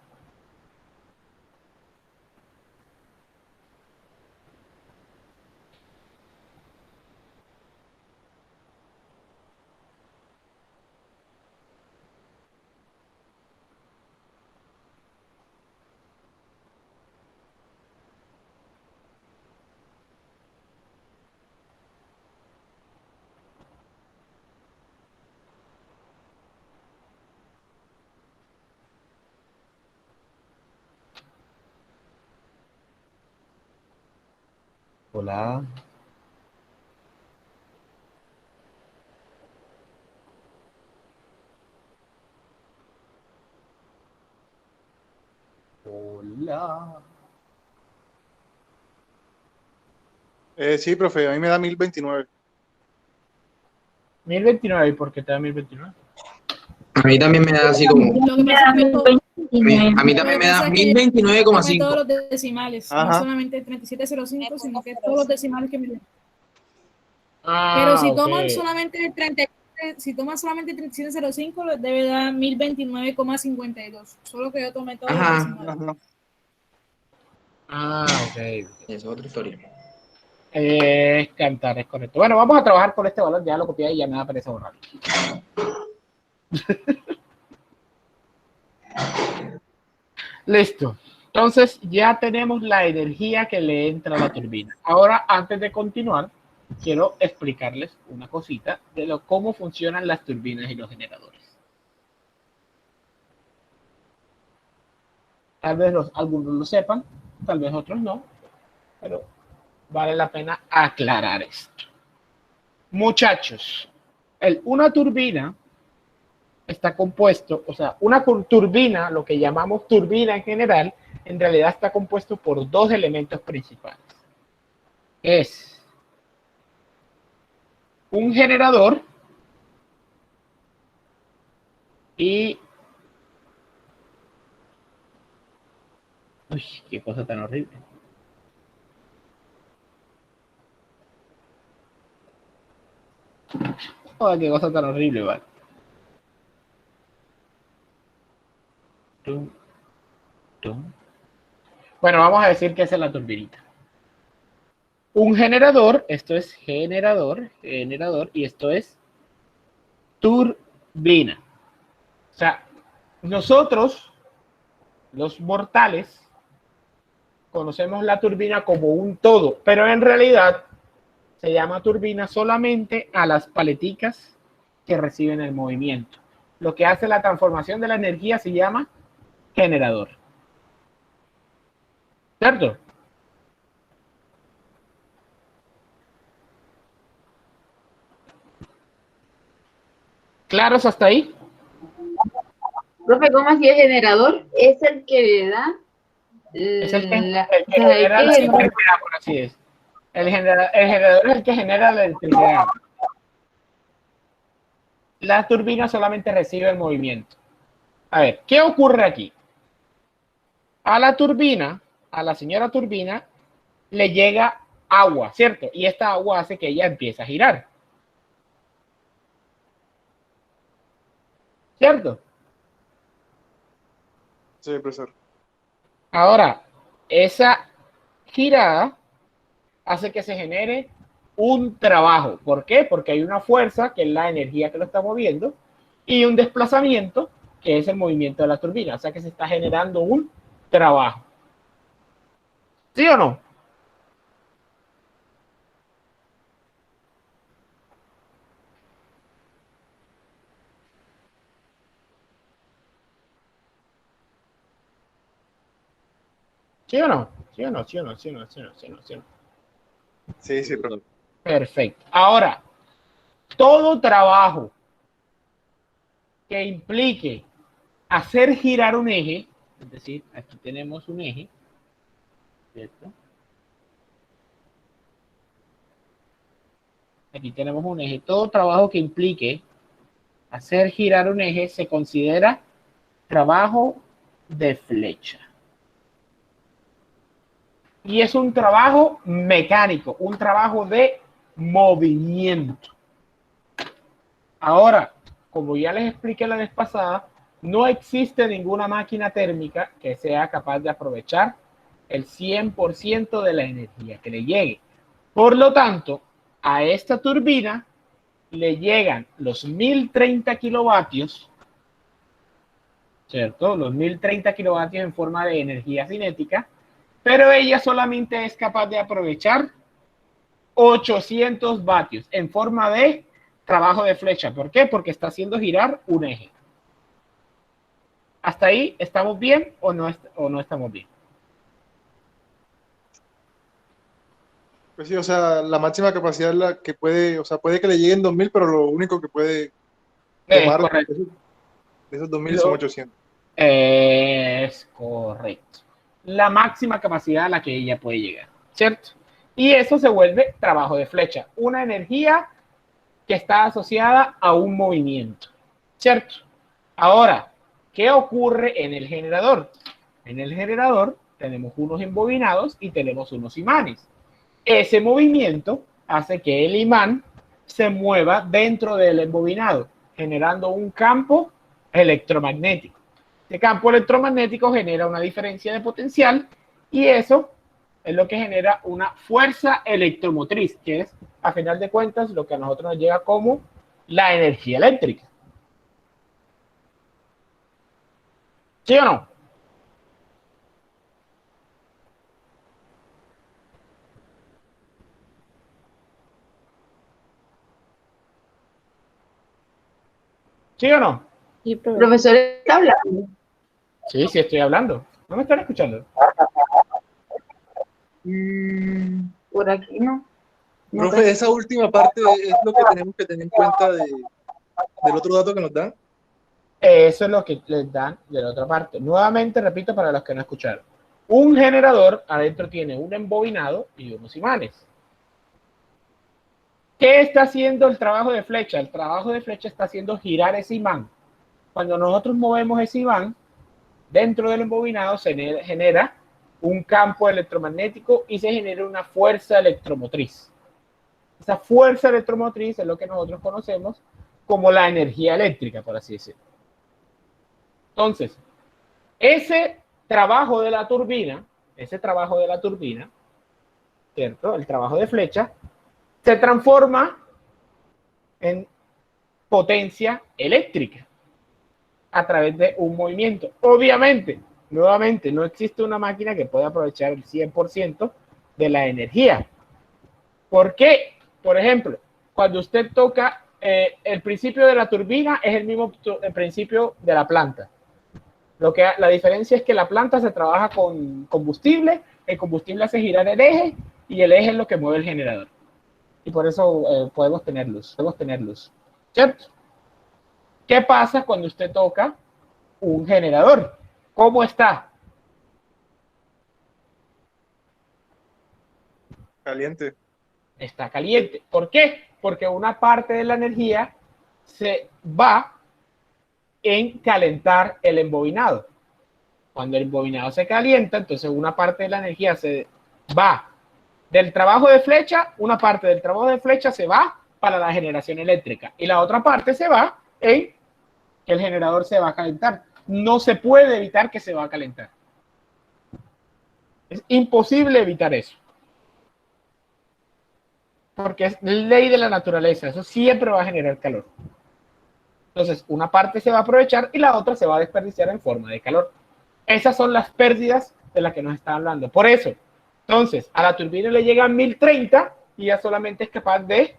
Hola. Hola. Sí, profe, a mí me da 1029. 1029, ¿y por qué te da 1029? A mí también me da así como. Lo que pasa es que A mí lo también que me da pasa es que tome todos 1029,5. los decimales, no Ajá. solamente 3705, sino que todos los decimales que me den. Ah, Pero si ok. toman solamente el 37, si toman solamente el 3705, les debe dar 1029,52. Solo que yo tomé todos los Ajá. decimales. Ajá. Ah, ok. Esa es otra historia. Cantar, es correcto. Bueno, vamos a trabajar con este valor, ya lo copié y ya me da pereza borrarlo. Listo. Entonces ya tenemos la energía que le entra a la turbina. Ahora, antes de continuar, quiero explicarles una cosita de cómo funcionan las turbinas y los generadores. Tal vez algunos lo sepan, tal vez otros no, pero vale la pena aclarar esto. Muchachos, una turbina está compuesto, o sea, una turbina, lo que llamamos turbina en general, en realidad está compuesto por dos elementos principales. Es un generador y... Uy, qué cosa tan horrible. Oh, qué cosa tan horrible, vale. Bueno, vamos a decir que esa es la turbinita. Un generador, esto es generador, y esto es turbina. O sea, nosotros, los mortales, conocemos la turbina como un todo, pero en realidad se llama turbina solamente a las paleticas que reciben el movimiento. Lo que hace la transformación de la energía se llama generador. ¿Cierto? ¿Claros hasta ahí? Profe, ¿cómo así el generador? Es el que le da Es el que la, genera la electricidad, por así es. El generador es el que genera la electricidad. La turbina solamente recibe el movimiento. A ver, ¿qué ocurre aquí? A la turbina, a la señora turbina, le llega agua, ¿cierto? Y esta agua hace que ella empiece a girar. ¿Cierto? Sí, profesor. Ahora, esa girada hace que se genere un trabajo. ¿Por qué? Porque hay una fuerza, que es la energía que lo está moviendo, y un desplazamiento, que es el movimiento de la turbina. O sea que se está generando un trabajo. ¿Sí o no? ¿Sí o no? ¿Sí o no? ¿Sí o no? ¿Sí o no? ¿Sí o no? ¿Sí o no? ¿Sí o no? Sí, sí, profesor. Perfecto. Ahora, todo trabajo que implique hacer girar un eje, es decir, aquí tenemos un eje, ¿cierto? Aquí tenemos un eje. Todo trabajo que implique hacer girar un eje se considera trabajo de flecha. Y es un trabajo mecánico, un trabajo de movimiento. Ahora, como ya les expliqué la vez pasada, no existe ninguna máquina térmica que sea capaz de aprovechar el 100% de la energía que le llegue. Por lo tanto, a esta turbina le llegan los 1030 kilovatios, ¿cierto? Los 1030 kilovatios en forma de energía cinética, pero ella solamente es capaz de aprovechar 800 vatios en forma de trabajo de flecha. ¿Por qué? Porque está haciendo girar un eje. ¿Hasta ahí estamos bien o no estamos bien? Pues sí, o sea, la máxima capacidad es la que puede, o sea, puede que le lleguen 2000, pero lo único que puede tomar correcto. de esos 2000 son 800. Es correcto. la máxima capacidad a la que ella puede llegar, ¿cierto? Y eso se vuelve trabajo de flecha, una energía que está asociada a un movimiento, ¿cierto? Ahora, ¿qué ocurre en el generador? En el generador tenemos unos embobinados y tenemos unos imanes. Ese movimiento hace que el imán se mueva dentro del embobinado, generando un campo electromagnético. Este campo electromagnético genera una diferencia de potencial y eso es lo que genera una fuerza electromotriz, que es, a final de cuentas, lo que a nosotros nos llega como la energía eléctrica. ¿Sí o no? ¿Sí o no? Y profesor está hablando. Sí, sí estoy hablando. ¿No me están escuchando? Por aquí no. Profe, esa última parte es lo que tenemos que tener en cuenta del otro dato que nos dan. Eso es lo que les dan de la otra parte. Nuevamente, repito para los que no escucharon. Un generador adentro tiene un embobinado y unos imanes. ¿Qué está haciendo el trabajo de flecha? El trabajo de flecha está haciendo girar ese imán. Cuando nosotros movemos ese imán, dentro del embobinado se genera un campo electromagnético y se genera una fuerza electromotriz. Esa fuerza electromotriz es lo que nosotros conocemos como la energía eléctrica, por así decirlo. Entonces, ese trabajo de la turbina, ¿cierto? El trabajo de flecha, se transforma en potencia eléctrica a través de un movimiento. Obviamente, nuevamente, no existe una máquina que pueda aprovechar el 100% de la energía. ¿Por qué? Por ejemplo, cuando usted toca el principio de la turbina es el mismo principio de la planta. La diferencia es que la planta se trabaja con combustible, el combustible hace girar el eje y el eje es lo que mueve el generador. Y por eso podemos tener luz, ¿cierto? ¿Qué pasa cuando usted toca un generador? ¿Cómo está? Caliente. Está caliente. ¿Por qué? Porque una parte de la energía se va en calentar el embobinado. Cuando el embobinado se calienta, entonces una parte de la energía se va del trabajo de flecha, una parte del trabajo de flecha se va para la generación eléctrica y la otra parte se va en que el generador se va a calentar. No se puede evitar que se va a calentar. Es imposible evitar eso. Porque es ley de la naturaleza. Eso siempre va a generar calor. Entonces, una parte se va a aprovechar y la otra se va a desperdiciar en forma de calor. Esas son las pérdidas de las que nos está hablando. Por eso, entonces, a la turbina le llegan 1030 y ya solamente es capaz de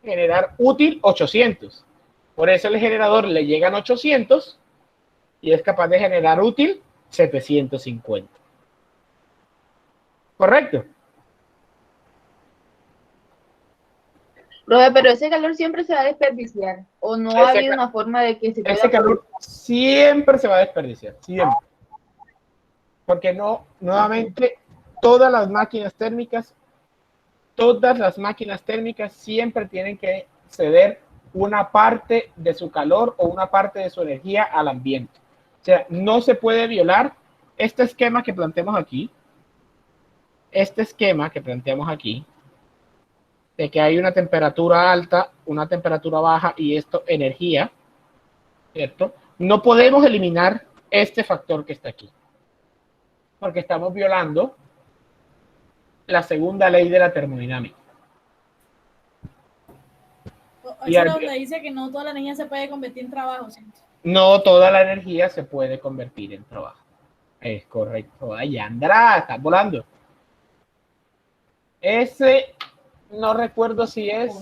generar útil 800. Por eso el generador le llegan 800 y es capaz de generar útil 750. ¿Correcto? Profe, pero ese calor siempre se va a desperdiciar. ¿O no ha habido una forma de que se pueda? Ese calor siempre se va a desperdiciar. Siempre. Porque nuevamente, todas las máquinas térmicas siempre tienen que ceder una parte de su calor o una parte de su energía al ambiente. O sea, no se puede violar este esquema que planteamos aquí. De que hay una temperatura alta, una temperatura baja y esto energía, ¿cierto? No podemos eliminar este factor que está aquí, porque estamos violando la segunda ley de la termodinámica. Eso es donde dice que no toda la energía se puede convertir en trabajo, ¿cierto? No toda la energía se puede convertir en trabajo. Es correcto. Ay, Andrá, estás volando. Ese... No recuerdo si es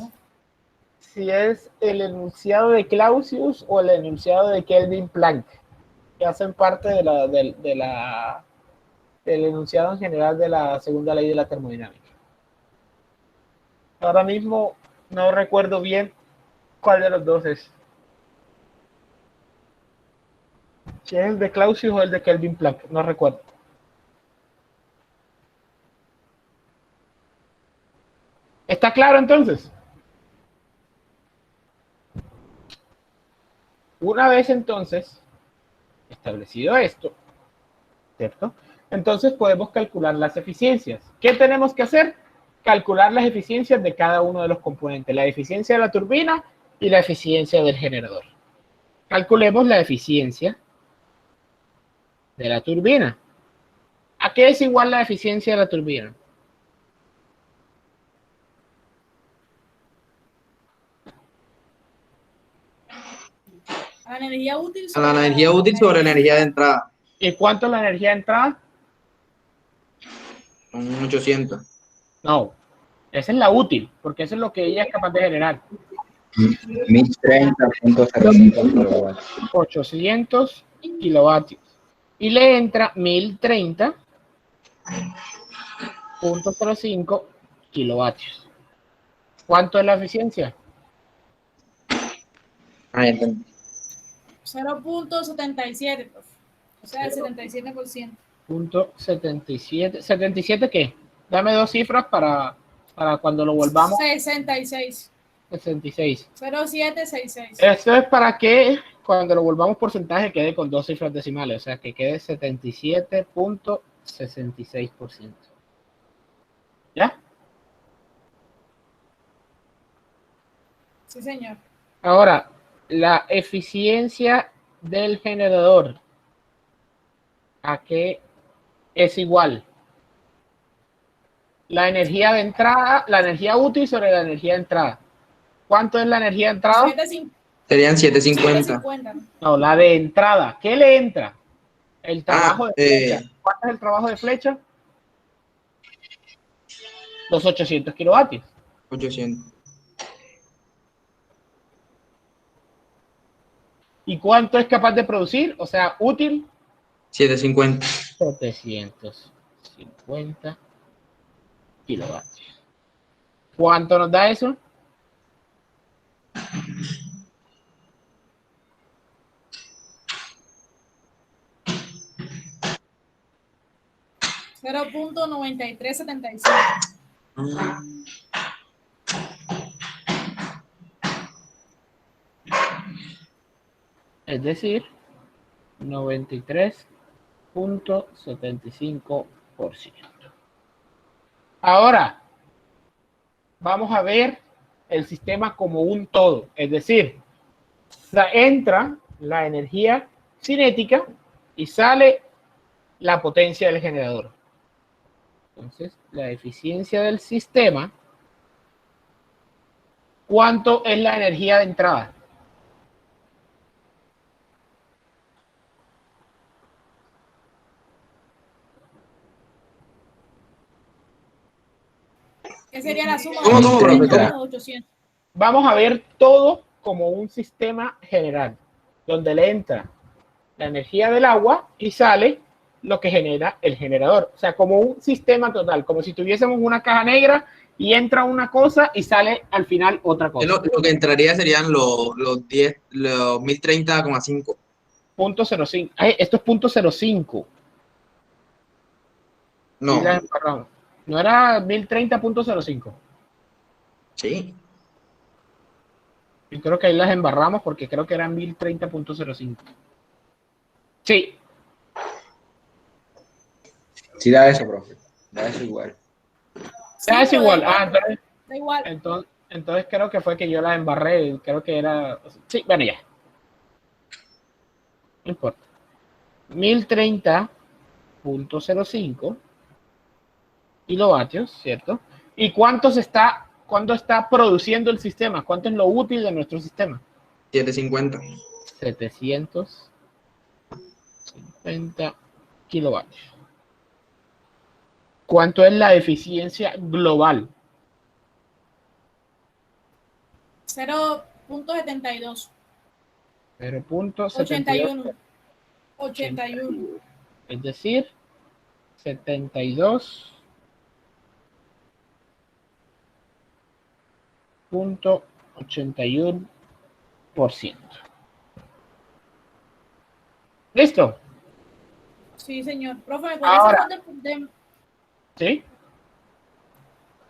el enunciado de Clausius o el enunciado de Kelvin Planck, que hacen parte del enunciado en general de la segunda ley de la termodinámica. Ahora mismo no recuerdo bien cuál de los dos es. Si es el de Clausius o el de Kelvin Planck, no recuerdo. ¿Está claro entonces? Una vez entonces establecido esto, ¿cierto? Entonces podemos calcular las eficiencias. ¿Qué tenemos que hacer? Calcular las eficiencias de cada uno de los componentes, la eficiencia de la turbina y la eficiencia del generador. Calculemos la eficiencia de la turbina. ¿A qué es igual la eficiencia de la turbina? A la energía útil A la energía útil sobre la energía de entrada. ¿Y cuánto es la energía de entrada? Son 800. No, esa es la útil, porque eso es lo que ella es capaz de generar. 1030.05 kilowatts. 800 kilovatios. Y le entra 1030.05 kilovatios. ¿Cuánto es la eficiencia? Ah, entendí. 0.77, profe. O sea, el 77%. Punto 77. ¿77 qué? Dame dos cifras para cuando lo volvamos. 66. 66. 0766. Esto es para que cuando lo volvamos porcentaje quede con dos cifras decimales, o sea, que quede 77.66%. ¿Ya? Sí, señor. Ahora, la eficiencia del generador, ¿a qué es igual? La energía de entrada, la energía útil sobre la energía de entrada. ¿Cuánto es la energía de entrada? Serían 750. No, la de entrada. ¿Qué le entra? El trabajo de flecha. ¿Cuánto es el trabajo de flecha? Los 800 kilovatios. 800. ¿Y cuánto es capaz de producir? O sea, útil. 750. 750 kilovatios. ¿Cuánto nos da eso? $0.9375. Es decir, 93.75%. Ahora, vamos a ver el sistema como un todo. Es decir, entra la energía cinética y sale la potencia del generador. Entonces, la eficiencia del sistema. ¿Cuánto es la energía de entrada? ¿Qué sería la suma de 800? Vamos a ver todo como un sistema general, donde le entra la energía del agua y sale lo que genera el generador. O sea, como un sistema total, como si tuviésemos una caja negra y entra una cosa y sale al final otra cosa. Lo que entraría serían los 1030,5. Punto 0.5. Esto es punto 0.5. No. ¿No era 1030.05? Sí. Yo creo que ahí las embarramos porque creo que eran 1030.05. Sí. Sí, da eso, profe. Da eso igual. Da eso igual. Entonces, da igual. Entonces creo que fue que yo la embarré. Creo que era... Sí, bueno, ya. No importa. 1030.05 kilovatios, ¿cierto? ¿Y cuánto está produciendo el sistema? ¿Cuánto es lo útil de nuestro sistema? 750. 750 kilovatios. ¿Cuánto es la eficiencia global? 0.72. 0.71. 81. Es decir, 72.81%. ¿Listo? Sí, señor. Profe, ¿me Ahora. puede ¿Sí?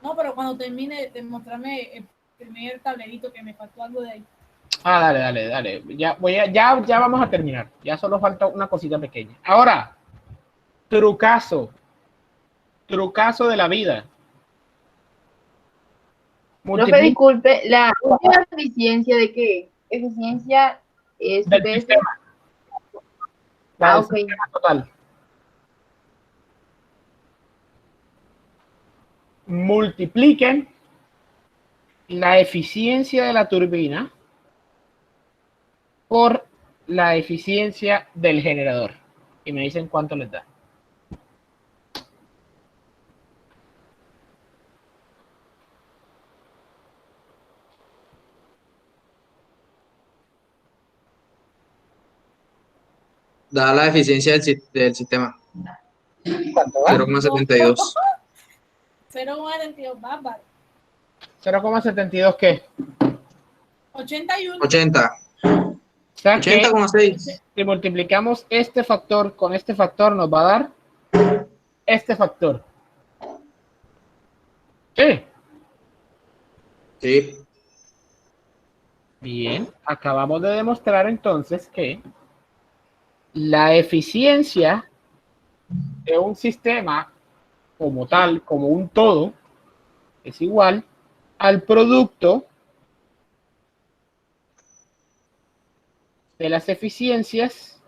No, pero cuando termine de mostrarme el primer tablerito que me faltó algo de ahí. Ah, dale. Ya vamos a terminar. Ya solo falta una cosita pequeña. Ahora, trucazo de la vida. Profe, disculpe, ¿la última eficiencia de qué? Eficiencia es del PS. sistema. Ah, Del ok. sistema total. Multipliquen la eficiencia de la turbina por la eficiencia del generador. Y me dicen cuánto les da. Da la eficiencia del sistema. ¿Cuánto va? 0,72. 0,72, bárbaro. 0,72 ¿qué? 81. 80. O sea que 80,6. si multiplicamos este factor con este factor nos va a dar este factor. Sí. Sí. Bien, acabamos de demostrar entonces que la eficiencia de un sistema como tal, como un todo, es igual al producto de las eficiencias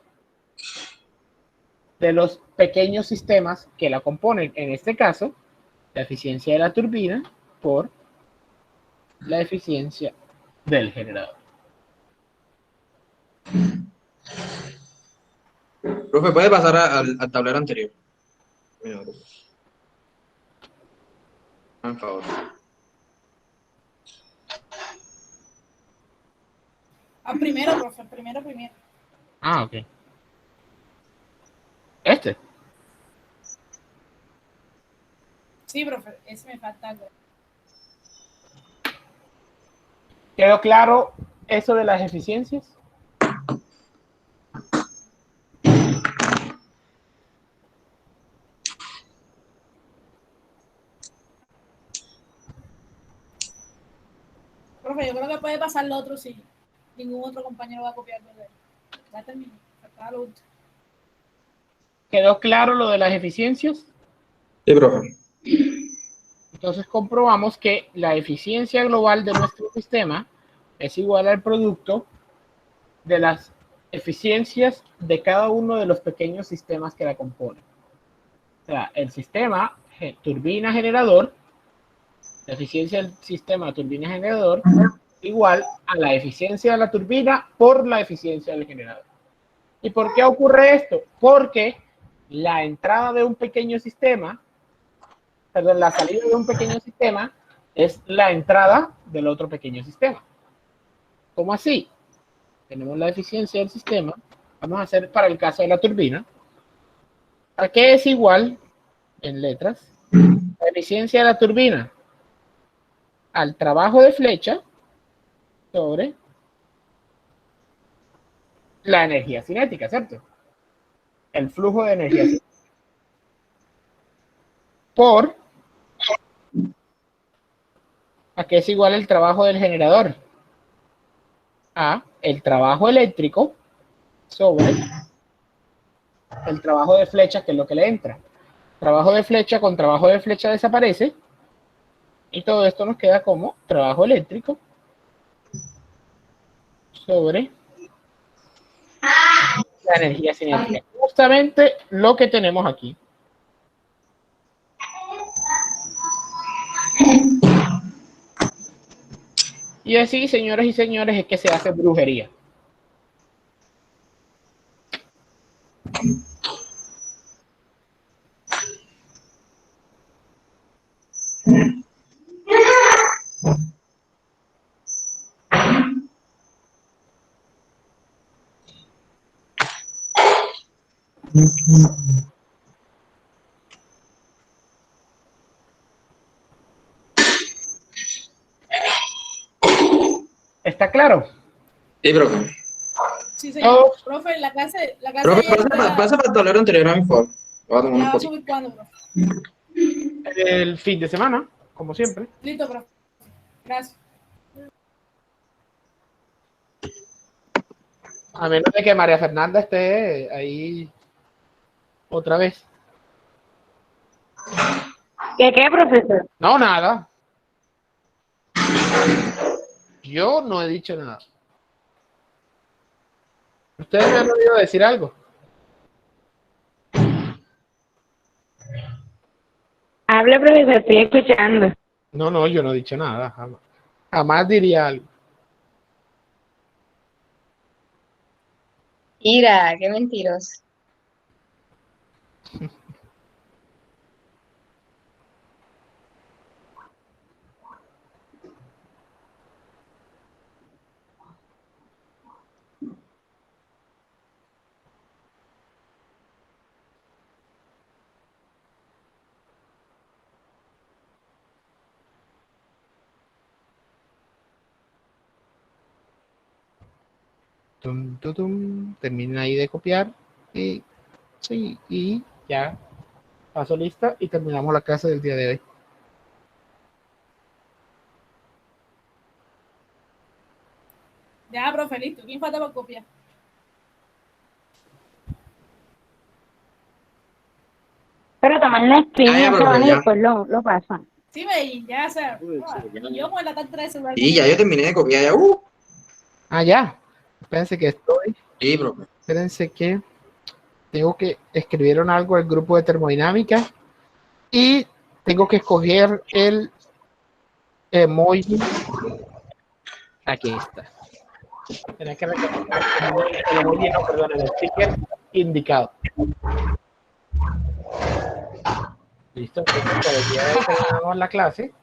de los pequeños sistemas que la componen. En este caso, la eficiencia de la turbina por la eficiencia del generador. Profe, ¿puede pasar al tablero anterior? Mira, por favor. Primero, profe, primero. Ah, ok. Este. Sí, profe, ese me falta algo. ¿Quedó claro eso de las eficiencias? Profe, yo creo que puede pasar lo otro si ningún otro compañero va a copiarlo de él. Ya terminé. Faltaba lo último. ¿Quedó claro lo de las eficiencias? Sí, profe. Entonces comprobamos que la eficiencia global de nuestro sistema es igual al producto de las eficiencias de cada uno de los pequeños sistemas que la componen. O sea, el sistema turbina-generador, la eficiencia del sistema turbina-generador, igual a la eficiencia de la turbina por la eficiencia del generador. ¿Y por qué ocurre esto? Porque la entrada de un pequeño sistema, perdón, la salida de un pequeño sistema es la entrada del otro pequeño sistema. ¿Cómo así? Tenemos la eficiencia del sistema. Vamos a hacer para el caso de la turbina. ¿A qué es igual, en letras, la eficiencia de la turbina? Al trabajo de flecha sobre la energía cinética, ¿cierto? El flujo de energía cinética. Por ¿a qué es igual el trabajo del generador? A el trabajo eléctrico sobre el trabajo de flecha, que es lo que le entra. Trabajo de flecha con trabajo de flecha desaparece. Y todo esto nos queda como trabajo eléctrico sobre la energía cinética. Justamente lo que tenemos aquí. Y así, señoras y señores, es que se hace brujería. ¿Está claro? Sí, profe. Sí, señor. Oh. Profe, la clase Profe, ya está- pasa para el tablero anterior a mi favor. Voy a tomar ya un va a poquito. subir cuándo, profe. El fin de semana. como siempre. Listo, profe. Gracias. A menos de que María Fernanda esté ahí otra vez. ¿Qué, profesor? No, nada. Yo no he dicho nada. ¿Ustedes me han oído decir algo? Hable, profesor, estoy escuchando. No, yo no he dicho nada. Jamás diría algo. Mira, qué mentiroso. Terminen ahí de copiar. Y sí, y ya paso lista y terminamos la clase del día de hoy. Ya, profe, listo. ¿Quién falta para copiar? Pero toman la screen Ah, ya, y profe, van y ya. después lo pasan. Sí, ve, ya, o sea, yo con la tarta de celular. Sí, ya yo terminé de copiar ya. Ah, ya. Espérense que estoy. Sí, profe. Espérense que tengo que escribieron algo al grupo de termodinámica y tengo que escoger el emoji. Aquí está. Tenés que reconocer el emoji, no, perdón, el sticker indicado. Listo, entonces por el día de hoy terminamos la clase.